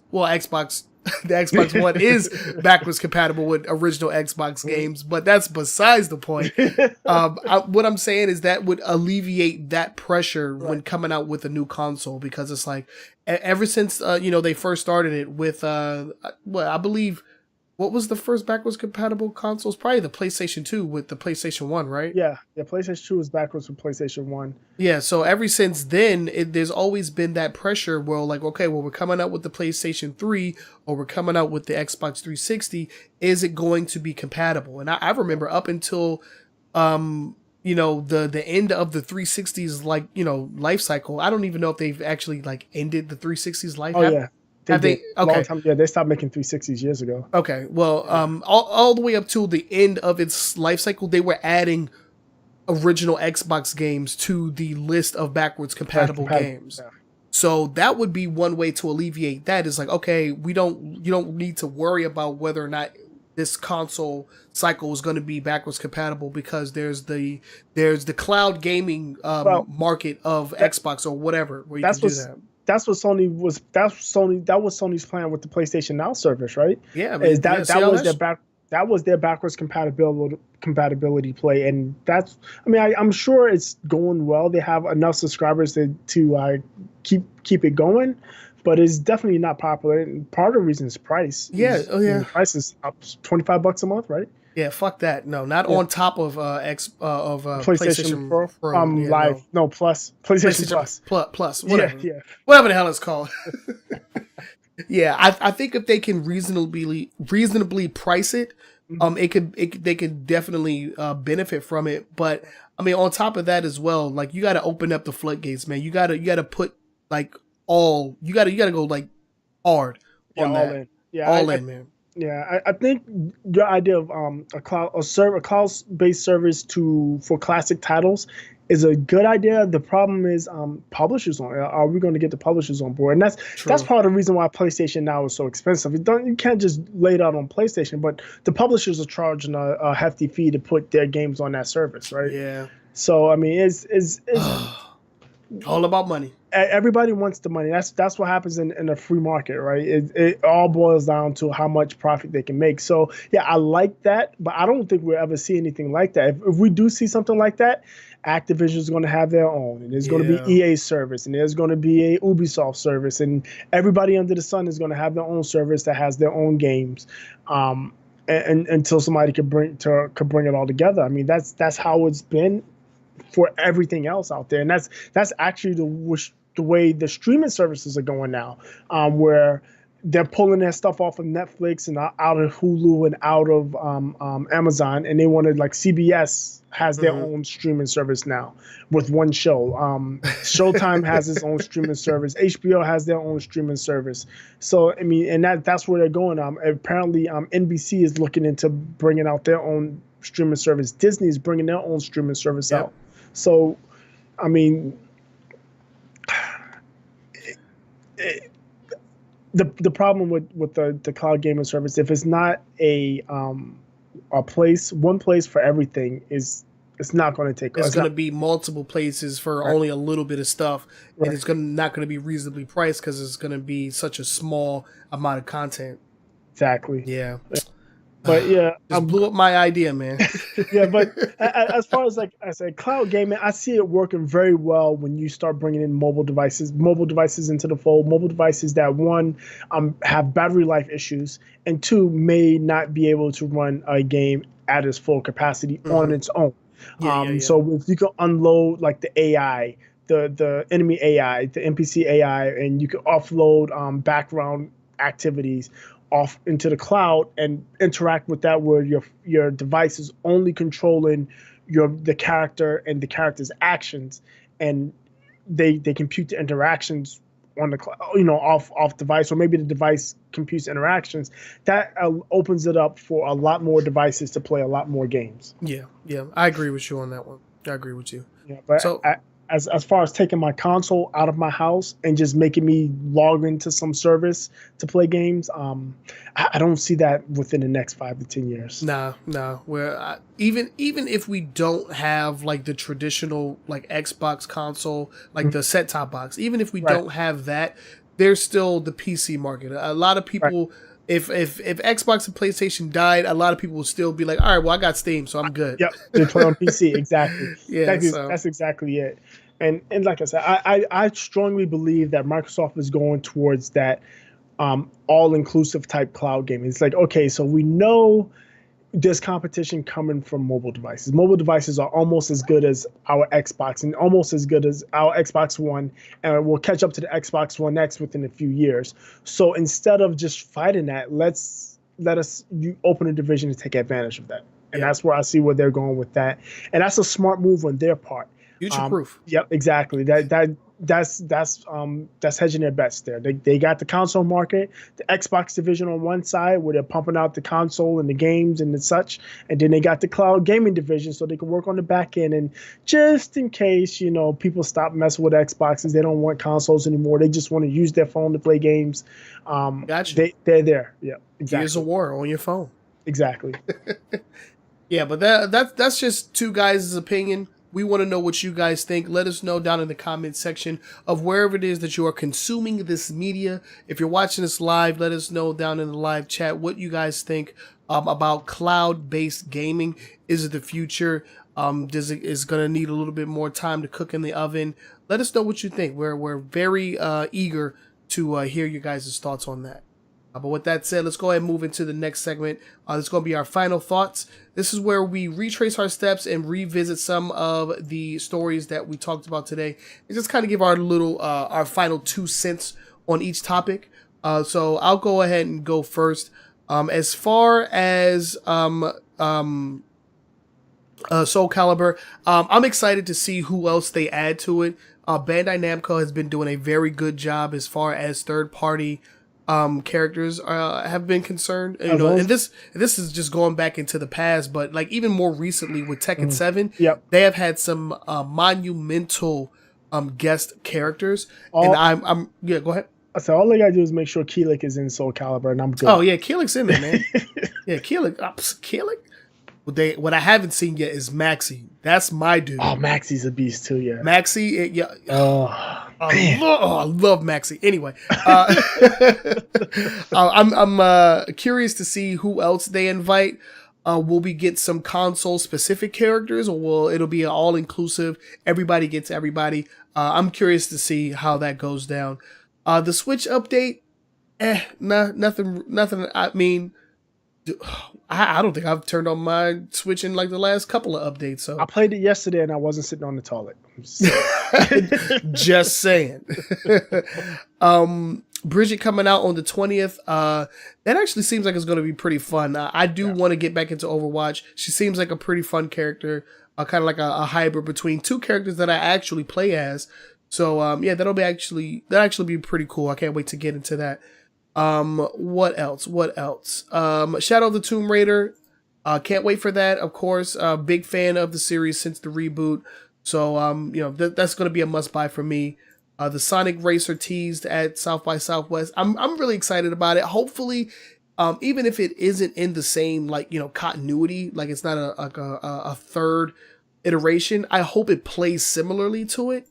the Xbox One is backwards compatible with original Xbox games, but that's besides the point. What I'm saying is that would alleviate that pressure when coming out with a new console, because it's like ever since they first started it with I believe, what was the first backwards compatible consoles? Probably the PlayStation 2 with the PlayStation 1, right? Yeah, PlayStation 2 is backwards with PlayStation 1. Yeah, so ever since then, there's always been that pressure where, like, okay, well, we're coming out with the PlayStation 3 or we're coming out with the Xbox 360. Is it going to be compatible? And I remember up until, the end of the 360's, life cycle. I don't even know if they've actually, ended the 360's life. Oh, yeah. Okay. Yeah, they stopped making 360s years ago. Okay. Well, all the way up to the end of its life cycle, they were adding original Xbox games to the list of backwards compatible games. Yeah. So that would be one way to alleviate that. Is like, okay, you don't need to worry about whether or not this console cycle is going to be backwards compatible, because there's the cloud gaming market of Xbox or whatever where you can do that. That was Sony's plan with the PlayStation Now service, right? Yeah, that was their backwards compatibility play, and I'm sure it's going well. They have enough subscribers to keep it going, but it's definitely not popular. And part of the reason is price. Yeah, The price is up $25 a month, right? Yeah, fuck that. No, not on top of PlayStation Pro. Yeah, Live. No, Plus. PlayStation Plus. Plus, whatever. Yeah. Whatever the hell it's called. Yeah, I think if they can reasonably price it, they could definitely benefit from it. But I mean, on top of that as well, like you got to open up the floodgates, man. You got to put like you got to go like hard on that. All in. Yeah, all in, man. Yeah, I think your idea of a cloud-based service for classic titles is a good idea. The problem is publishers are we going to get the publishers on board? And that's part of the reason why PlayStation Now is so expensive. You can't just lay it out on PlayStation, but the publishers are charging a hefty fee to put their games on that service, right? Yeah. So I mean, it's all about money. Everybody wants the money. That's what happens in a free market, right? It all boils down to how much profit they can make. So yeah, I like that, but I don't think we'll ever see anything like that. If we do see something like that, Activision is going to have their own, and there's going to be EA service, and there's going to be a Ubisoft service, and everybody under the sun is going to have their own service that has their own games. And until somebody could bring it all together. I mean, that's how it's been for everything else out there, and that's actually the way the streaming services are going now, where they're pulling their stuff off of Netflix and out of Hulu and out of Amazon, and they wanted, like, CBS has their own streaming service now with one show. Showtime has its own streaming service. HBO has their own streaming service. So I mean, and that's where they're going. Apparently, NBC is looking into bringing out their own streaming service. Disney is bringing their own streaming service out. So, I mean, the problem with the cloud gaming service, if it's not one place for everything, it's not going to take. It's going to be multiple places for only a little bit of stuff, and it's not going to be reasonably priced because it's going to be such a small amount of content. Exactly. Yeah. But yeah, just blew up my idea, man. Yeah, but as far as, like I said, cloud gaming, I see it working very well when you start bringing in mobile devices into the fold. Mobile devices that, one, have battery life issues, and two, may not be able to run a game at its full capacity on its own. So if you can unload, like, the AI, the enemy AI, the NPC AI, and you can offload background activities off into the cloud and interact with that, where your device is only controlling the character and the character's actions, and they compute the interactions on the cloud, off device, or maybe the device computes interactions. That opens it up for a lot more devices to play a lot more games. Yeah, I agree with you on that one. I agree with you. Yeah, but so, as far as taking my console out of my house and just making me log into some service to play games, I don't see that within the next 5 to 10 years. No. Where even if we don't have, like, the traditional, like, Xbox console, like the set-top box, even if we don't have that, there's still the PC market. A lot of people. If Xbox and PlayStation died, a lot of people will still be like, all right, well, I got Steam, so I'm good. Yep, they play on PC, exactly. Yeah, that's exactly it. And like I said, I strongly believe that Microsoft is going towards that all-inclusive type cloud gaming. It's like, okay, so we know there's competition coming from mobile devices. Mobile devices are almost as good as our Xbox and almost as good as our Xbox One, and we'll catch up to the Xbox One X within a few years. So instead of just fighting that, let us open a division to take advantage of that. And that's where I see where they're going with that. And that's a smart move on their part. Future-proof. Yep, exactly. That's hedging their bets there. They got the console market, the Xbox division on one side, where they're pumping out the console and the games and such, and then they got the cloud gaming division, so they can work on the back end. And just in case people stop messing with Xboxes, they don't want consoles anymore. They just want to use their phone to play games. Gotcha. They're there. Yeah, exactly. Here's a war on your phone. Exactly. Yeah, but that's just two guys' opinion. We want to know what you guys think. Let us know down in the comments section of wherever it is that you are consuming this media. If you're watching this live, let us know down in the live chat what you guys think about cloud-based gaming. Is it the future? Is going to need a little bit more time to cook in the oven? Let us know what you think. We're very eager to hear your guys' thoughts on that. But with that said, let's go ahead and move into the next segment. This is going to be our final thoughts. This is where we retrace our steps and revisit some of the stories that we talked about today, and just kind of give our little, our final 2 cents on each topic. So I'll go ahead and go first. As far as Soul Calibur, I'm excited to see who else they add to it. Bandai Namco has been doing a very good job as far as third-party characters have been concerned. You know, and this is just going back into the past, but like even more recently with Tekken 7, they have had some monumental guest characters. And I'm yeah, go ahead. So all they gotta do is make sure Keelik is in Soul Calibur, and I'm good. Oh yeah, Keelik's in there, man. Yeah, Keelik. What I haven't seen yet is Maxi. That's my dude. Oh, Maxi's a beast too. Yeah, Maxi. Yeah. I love Maxi. Anyway, I'm curious to see who else they invite. Will we get some console specific characters, or will it'll be an all inclusive? Everybody gets everybody. I'm curious to see how that goes down. The Switch update, nothing. I mean, I don't think I've turned on my Switch in like the last couple of updates. So I played it yesterday and I wasn't sitting on the toilet. Just saying. Bridget coming out on the 20th. That actually seems like it's going to be pretty fun. I do want to get back into Overwatch. She seems like a pretty fun character, kind of like a hybrid between 2 characters that I actually play as. So yeah, that'll actually be pretty cool. I can't wait to get into that. What else? Shadow of the Tomb Raider. Can't wait for that. Of course, big fan of the series since the reboot. So you know that's going to be a must buy for me. The Sonic Racer teased at South by Southwest. I'm really excited about it. Hopefully, even if it isn't in the same like continuity, like it's not a third iteration, I hope it plays similarly to it.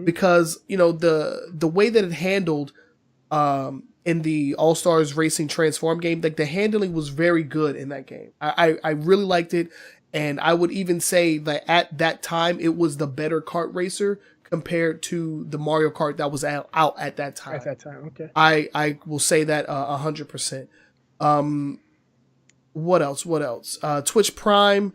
Because the way that it handled in the All Stars Racing Transform game, like the handling was very good in that game. I really liked it, and I would even say that at that time it was the better kart racer compared to the Mario Kart that was out at that time. At that time, okay. I will say that 100%. What else? Twitch Prime.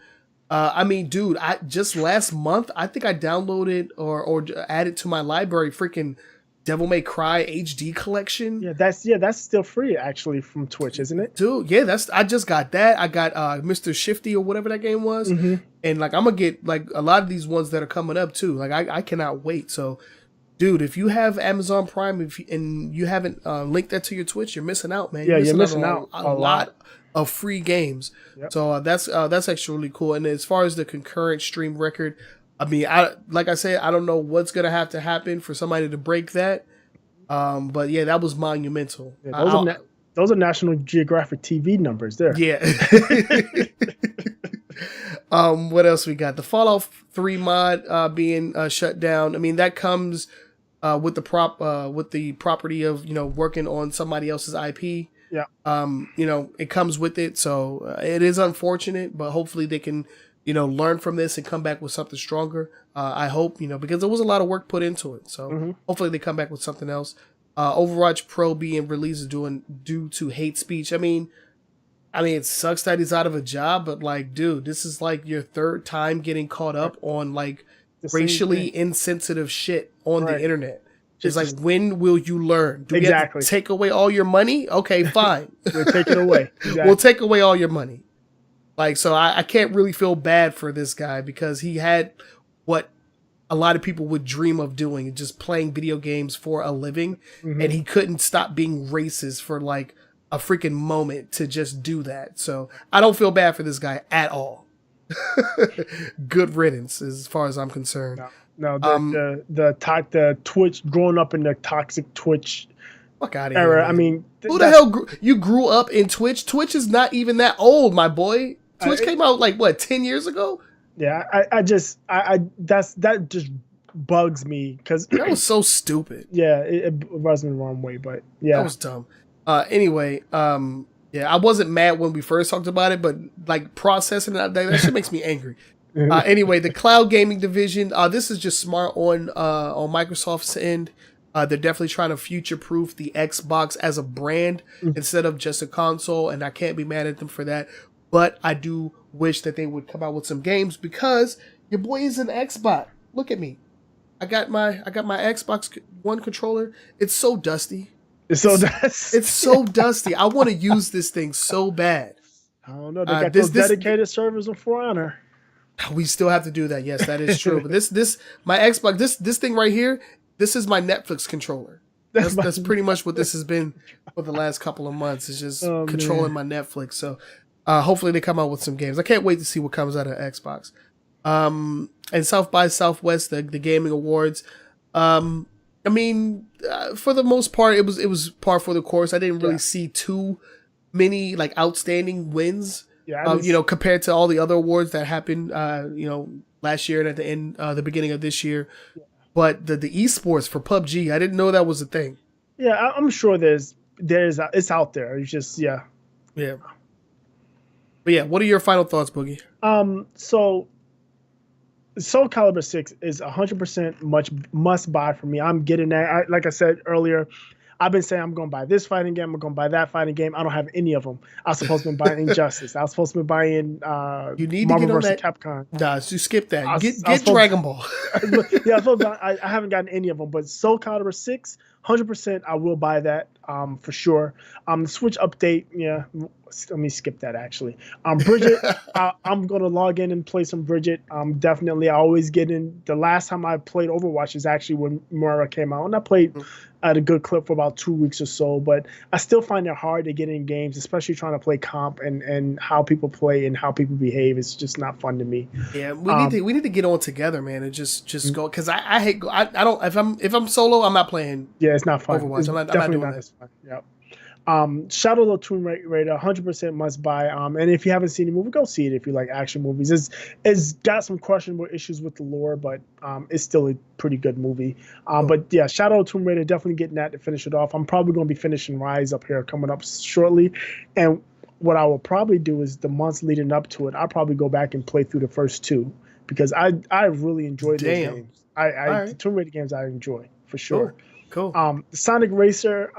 I mean, dude, I just last month, I think I downloaded or added to my library freaking Devil May Cry HD collection. Yeah, that's still free actually from Twitch, isn't it? Dude, yeah, I just got that. I got Mr. Shifty or whatever that game was. And like I'm gonna get like a lot of these ones that are coming up too. Like I cannot wait. So dude, if you have Amazon Prime and you haven't linked that to your Twitch, you're missing out, man. You're missing out a lot of free games. So that's actually really cool. And as far as the concurrent stream record, I mean, like I said, I don't know what's gonna have to happen for somebody to break that. But yeah, that was monumental. Yeah, those are National Geographic TV numbers there. Yeah. What else we got? The Fallout 3 mod being shut down. I mean, that comes with the property of working on somebody else's IP. Yeah. It comes with it, so it is unfortunate, but hopefully they can, learn from this and come back with something stronger. I hope, because there was a lot of work put into it. So hopefully they come back with something else. Overwatch Pro being released due to hate speech. I mean, it sucks that he's out of a job, but like, dude, this is like your 3rd time getting caught up on like racially insensitive shit on the internet. It's like, when will you learn? Do we have to take away all your money? Okay, fine. We'll take it away. Exactly. We'll take away all your money. Like, so I can't really feel bad for this guy because he had what a lot of people would dream of doing, just playing video games for a living. And he couldn't stop being racist for like a freaking moment to just do that. So I don't feel bad for this guy at all. Good riddance as far as I'm concerned. No, the Twitch, growing up in the toxic Twitch fuck out of era. Here, man. I mean, who the hell you grew up in Twitch? Twitch is not even that old, my boy. Twitch came out like what, 10 years ago? Yeah, that just bugs me because that was so stupid. Yeah, it runs me the wrong way, but yeah, that was dumb. Anyway, yeah, I wasn't mad when we first talked about it, but like processing that shit makes me angry. Anyway, the cloud gaming division. This is just smart on Microsoft's end. They're definitely trying to future-proof the Xbox as a brand instead of just a console, and I can't be mad at them for that. But I do wish that they would come out with some games because your boy is an Xbox. Look at me. I got my Xbox One controller. It's so dusty. It's so dusty. It's so dusty. I want to use this thing so bad. I don't know. They got those dedicated servers on For Honor. We still have to do that. Yes, that is true. But my Xbox, this thing right here, this is my Netflix controller. That's pretty much what this has been for the last couple of months. It's just controlling my Netflix. So hopefully they come out with some games. I can't wait to see what comes out of Xbox. And South by Southwest, the gaming awards. I mean, for the most part, it was par for the course. I didn't really see too many like outstanding wins. Yeah, compared to all the other awards that happened, last year and at the end, the beginning of this year. Yeah. But the esports for PUBG, I didn't know that was a thing. Yeah, I'm sure it's out there. It's just yeah. But yeah, what are your final thoughts, Boogie? So Soul Calibur 6 is 100% must buy for me. I'm getting that. Like I said earlier, I've been saying I'm going to buy this fighting game. I'm going to buy that fighting game. I don't have any of them. I was supposed to be buying Injustice. I was supposed to be buying you need Marvel to get on vs. that. Capcom. Nah, you skip that. Get Dragon Ball. Yeah, I haven't gotten any of them. But Soul Calibur 6, 100% I will buy that for sure. The Switch update, yeah. Let me skip that actually. Bridget, I'm going to log in and play some Bridget. Definitely, I always get in. The last time I played Overwatch is actually when Moira came out. And I played at a good clip for about 2 weeks or so. But I still find it hard to get in games, especially trying to play comp and how people play and how people behave. It's just not fun to me. Yeah, we need to get on together, man, and just go. Because I hate I don't if I'm solo, I'm not playing. Yeah, it's not fun. Overwatch. I'm not doing that. As fun. Yep. Shadow of the Tomb Raider, 100% must buy. And if you haven't seen the movie, go see it if you like action movies. It's got some questionable issues with the lore, but it's still a pretty good movie. But yeah, Shadow of the Tomb Raider, definitely getting that to finish it off. I'm probably going to be finishing Rise up here coming up shortly. And what I will probably do is the months leading up to it, I'll probably go back and play through the first two because I really enjoyed those games. The Tomb Raider games I enjoy for sure. Cool. The Sonic Racer,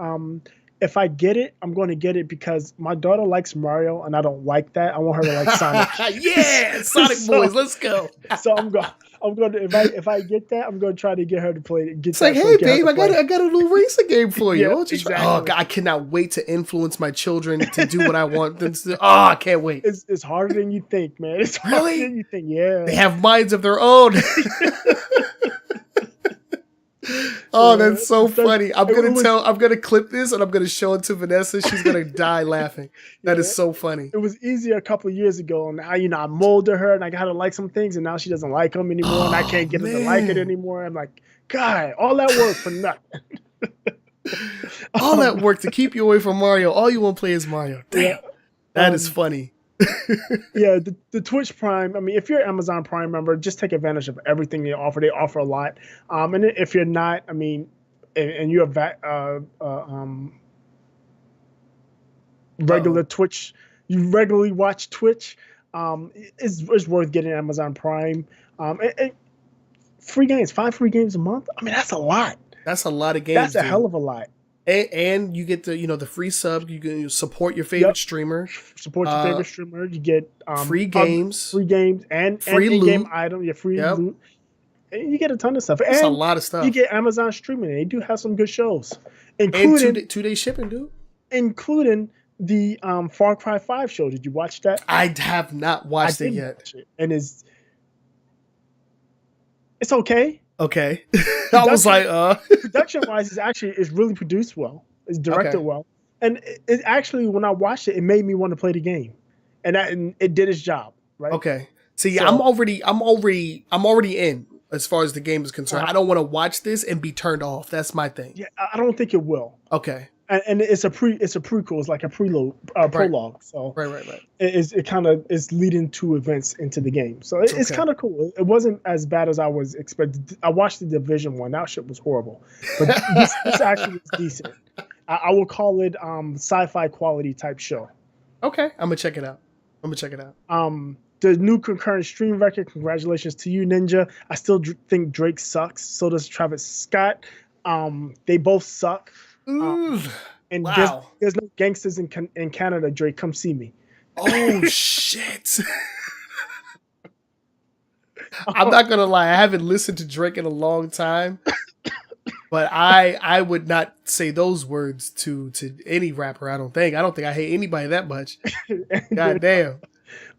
if I get it, I'm going to get it because my daughter likes Mario and I don't like that. I want her to like Sonic. Yeah, Sonic boys, let's go. So I'm going to if I get that, I'm going to try to get her to play it. It's like, hey babe, I got a little racing game for you. Yeah, exactly. Oh God, I cannot wait to influence my children to do what I want them to do. Oh, I can't wait. It's harder than you think, man. It's harder than you think. Yeah, they have minds of their own. Oh, that's so funny. I'm gonna clip this and I'm gonna show it to Vanessa. She's gonna die laughing. That is so funny. It was easier a couple of years ago, and now I molded her and I got her to like some things, and now she doesn't like them anymore, and I can't get her to like it anymore. I'm like, God, all that work for nothing. All that work to keep you away from Mario. All you want to play is Mario. Damn, that is funny. Yeah, the Twitch Prime. I mean, if you're an Amazon Prime member, just take advantage of everything they offer. They offer a lot. And if you're not, I mean, and you're regular Twitch, you regularly watch Twitch, it's worth getting Amazon Prime. Free games, 5 free games a month. I mean, that's a lot. That's a lot of games. That's a hell of a lot. And you get the free sub. You can support your favorite streamer. Support your favorite streamer. You get free games, and free loot. In-game item. Yeah, free loot. And you get a ton of stuff. That's a lot of stuff. You get Amazon streaming. They do have some good shows, including and two-day shipping, dude. Including the Far Cry 5 show. Did you watch that? I have not watched it yet. And it's okay. Okay. I was like, Production-wise, it's really produced well. It's directed well. And it actually, when I watched it, it made me want to play the game. And it did its job, right? Okay. See, I'm already in as far as the game is concerned. I don't want to watch this and be turned off. That's my thing. Yeah, I don't think it will. Okay. And it's a prequel. It's like a prologue. So right. It kind of is leading to events into the game. So it's kind of cool. It wasn't as bad as I was expecting. I watched the Division one. That shit was horrible. But this actually is decent. I will call it sci-fi quality type show. Okay, I'm gonna check it out. The new concurrent stream record. Congratulations to you, Ninja. I still think Drake sucks. So does Travis Scott. They both suck. Ooh, And wow. there's no gangsters in Canada. Drake, come see me. Oh shit. I'm not gonna lie, I haven't listened to Drake in a long time, but I would not say those words to any rapper. I don't think I hate anybody that much. God damn.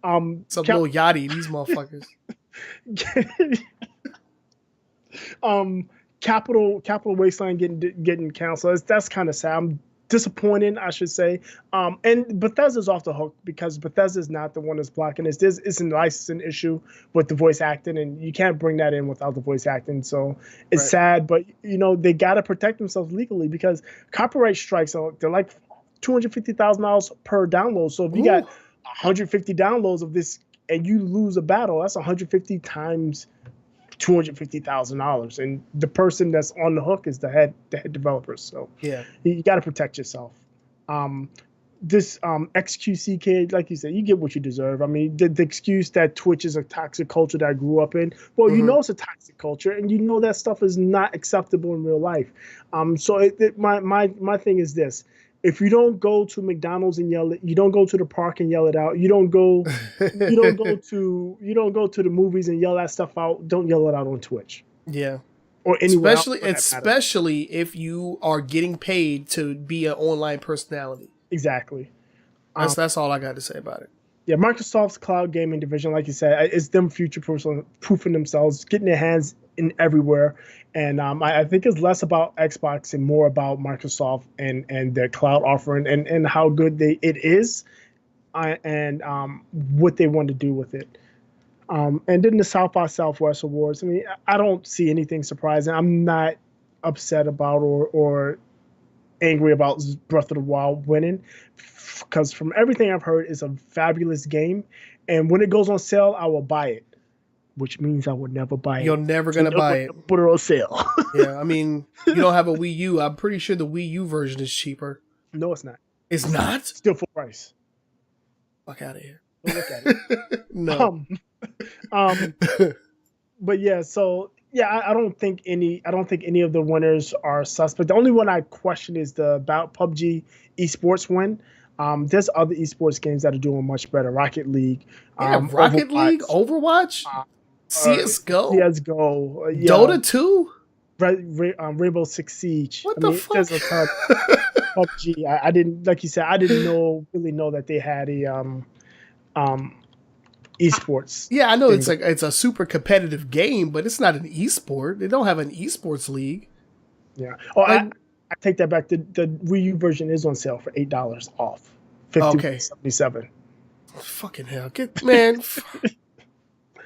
Some Cap- Lil Yachty, these motherfuckers. Capital Wasteland getting canceled. That's kind of sad. I'm disappointed, I should say. And Bethesda's off the hook because Bethesda's not the one that's blocking this. It's a licensing issue with the voice acting, and you can't bring that in without the voice acting. So it's sad, but they got to protect themselves legally because copyright strikes they're like $250,000 per download. So if you got 150 downloads of this and you lose a battle, that's 150 times $250,000, and the person that's on the hook is the head developer. So yeah, you got to protect yourself. This XQC kid, like you said, you get what you deserve. I mean, the excuse that Twitch is a toxic culture that I grew up in. Well, it's a toxic culture, and that stuff is not acceptable in real life. So my thing is this: if you don't go to McDonald's and yell it, you don't go to the park and yell it out. You don't go to the movies and yell that stuff out. Don't yell it out on Twitch. Yeah. Or anywhere especially if you are getting paid to be an online personality. Exactly. That's all I got to say about it. Yeah, Microsoft's cloud gaming division, like you said, is them future-proofing themselves, getting their hands in everywhere. And I think it's less about Xbox and more about Microsoft and their cloud offering and how good it is and what they want to do with it. And then the South by Southwest Awards. I mean, I don't see anything surprising. I'm not upset about or angry about Breath of the Wild winning, because from everything I've heard, it's a fabulous game, and when it goes on sale, I will buy it, which means I would never buy it. You're never gonna buy it. Put it on sale. Yeah, I mean, you don't have a Wii U. I'm pretty sure the Wii U version is cheaper. No, it's not. It's not? Still full price. Fuck out of here. Don't look at it. No. But yeah, so yeah, I don't think any of the winners are suspect. The only one I question is the PUBG esports win. There's other esports games that are doing much better. Rocket League, Rocket League, Overwatch, CS:GO, Dota 2, Rainbow Six Siege. What the fuck? There's a ton. PUBG. I didn't, like you said, I didn't really know that they had a esports. Yeah, I know it's a super competitive game, but it's not an esport. They don't have an esports league. Yeah. Oh, I take that back. The Wii U version is on sale for $8 off. $50.77. Fucking hell. Man.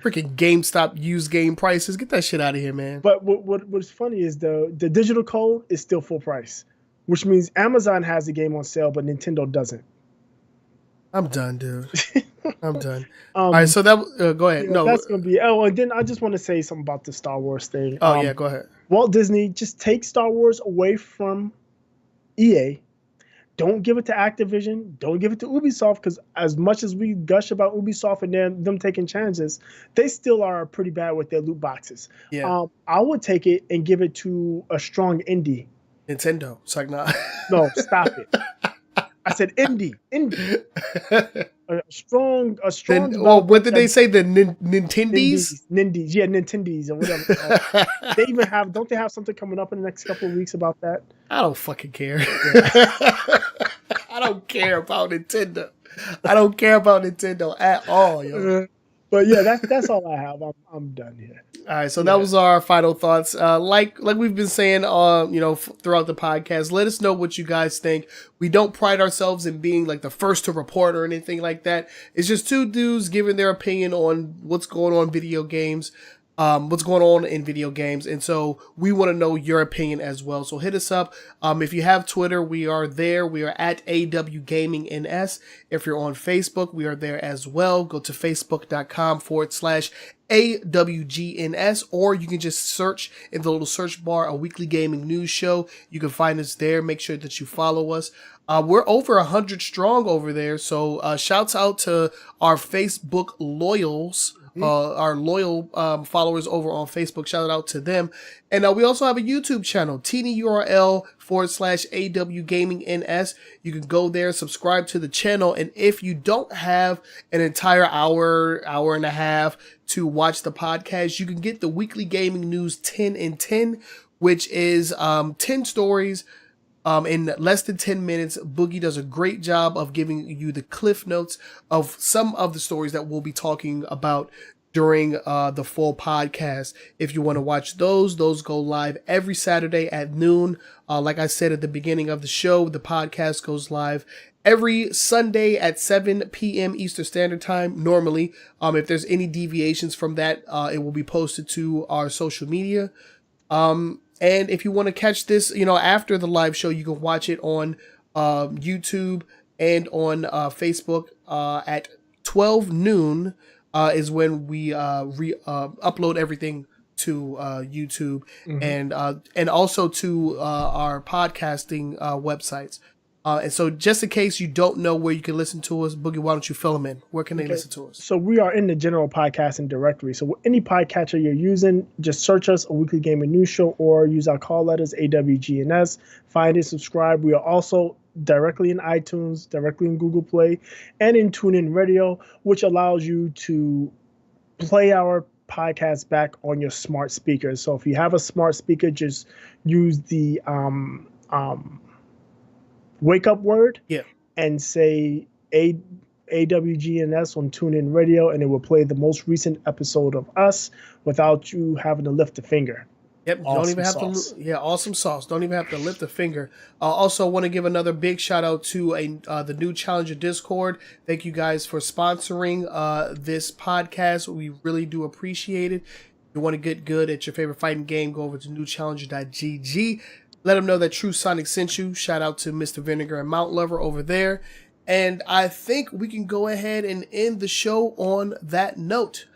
Freaking GameStop used game prices. Get that shit out of here, man. But what's funny is the digital code is still full price, which means Amazon has the game on sale, but Nintendo doesn't. I'm done, dude. I'm done. All right, so that go ahead. No, that's gonna be. Oh, and then I just want to say something about the Star Wars thing. Oh yeah, go ahead. Walt Disney, just take Star Wars away from EA. Don't give it to Activision. Don't give it to Ubisoft, because as much as we gush about Ubisoft and them taking chances, they still are pretty bad with their loot boxes. Yeah. I would take it and give it to a strong indie. Nintendo. It's like, nah. No, stop it. I said indie. A strong. Well, what did they say? The Nintendies? Nindies, yeah, Nintendies or whatever. They even have. Don't they have something coming up in the next couple of weeks about that? I don't fucking care. Yeah. I don't care about Nintendo. I don't care about Nintendo at all, yo. But yeah, that's all I have. I'm done here. All right, so that was our final thoughts. Like we've been saying, throughout the podcast, let us know what you guys think. We don't pride ourselves in being like the first to report or anything like that. It's just two dudes giving their opinion on what's going on in video games. And so we want to know your opinion as well. So hit us up. If you have Twitter, we are there. We are at AWGamingNS. If you're on Facebook, we are there as well. Go to facebook.com/AWGNS, or you can just search in the little search bar, a weekly gaming news show. You can find us there. Make sure that you follow us. We're over 100 strong over there. So shouts out to our Facebook loyals our loyal followers over on Facebook. Shout out to them. And we also have a YouTube channel, tinyurl.com/AW Gaming NS. You can go there, subscribe to the channel. And if you don't have an entire hour and a half to watch the podcast, you can get the weekly gaming news 10 in 10, which is 10 stories in less than 10 minutes. Boogie does a great job of giving you the cliff notes of some of the stories that we'll be talking about during the full podcast. If you want to watch those go live every Saturday at noon. Like I said at the beginning of the show, the podcast goes live every Sunday at 7 p.m. Eastern Standard Time, normally. If there's any deviations from that, it will be posted to our social media. And if you want to catch this, after the live show, you can watch it on YouTube and on Facebook at 12 noon is when we upload everything to YouTube and also to our podcasting websites. And so just in case you don't know where you can listen to us, Boogie, why don't you fill them in? Where can they listen to us? So we are in the general podcasting directory. So any podcatcher you're using, just search us, A Weekly Gaming News Show, or use our call letters, AWGNS. Find and subscribe. We are also directly in iTunes, directly in Google Play, and in TuneIn Radio, which allows you to play our podcast back on your smart speakers. So if you have a smart speaker, just use the wake up word and say AWGNS on TuneIn Radio, and it will play the most recent episode of us without you having to lift a finger. Yep, you don't even have to. Yeah, awesome sauce. Don't even have to lift a finger. Also, want to give another big shout out to the new Challenger Discord. Thank you guys for sponsoring this podcast. We really do appreciate it. If you want to get good at your favorite fighting game, go over to newchallenger.gg. Let them know that True Sonic sent you. Shout out to Mr. Vinegar and Mount Lover over there. And I think we can go ahead and end the show on that note.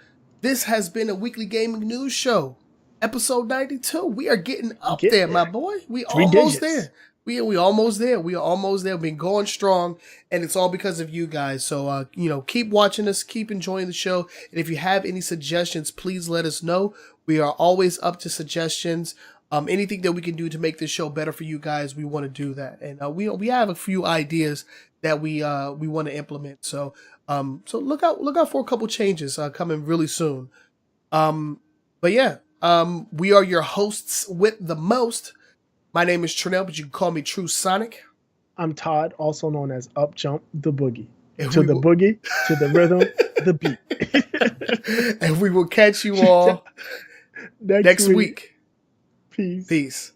This has been a weekly gaming news show, episode 92. We are getting up there, my boy. We almost there. We almost there. We are almost there. We've been going strong, and it's all because of you guys. So, keep watching us, keep enjoying the show. And if you have any suggestions, please let us know. We are always up to suggestions. Anything that we can do to make this show better for you guys, we want to do that. And we have a few ideas that we want to implement. So look out for a couple changes coming really soon. But yeah, we are your hosts with the most. My name is Trenell, but you can call me True Sonic. I'm Todd, also known as Up Jump the Boogie. To the boogie, to the rhythm, the beat. And we will catch you all next week. Peace. Peace.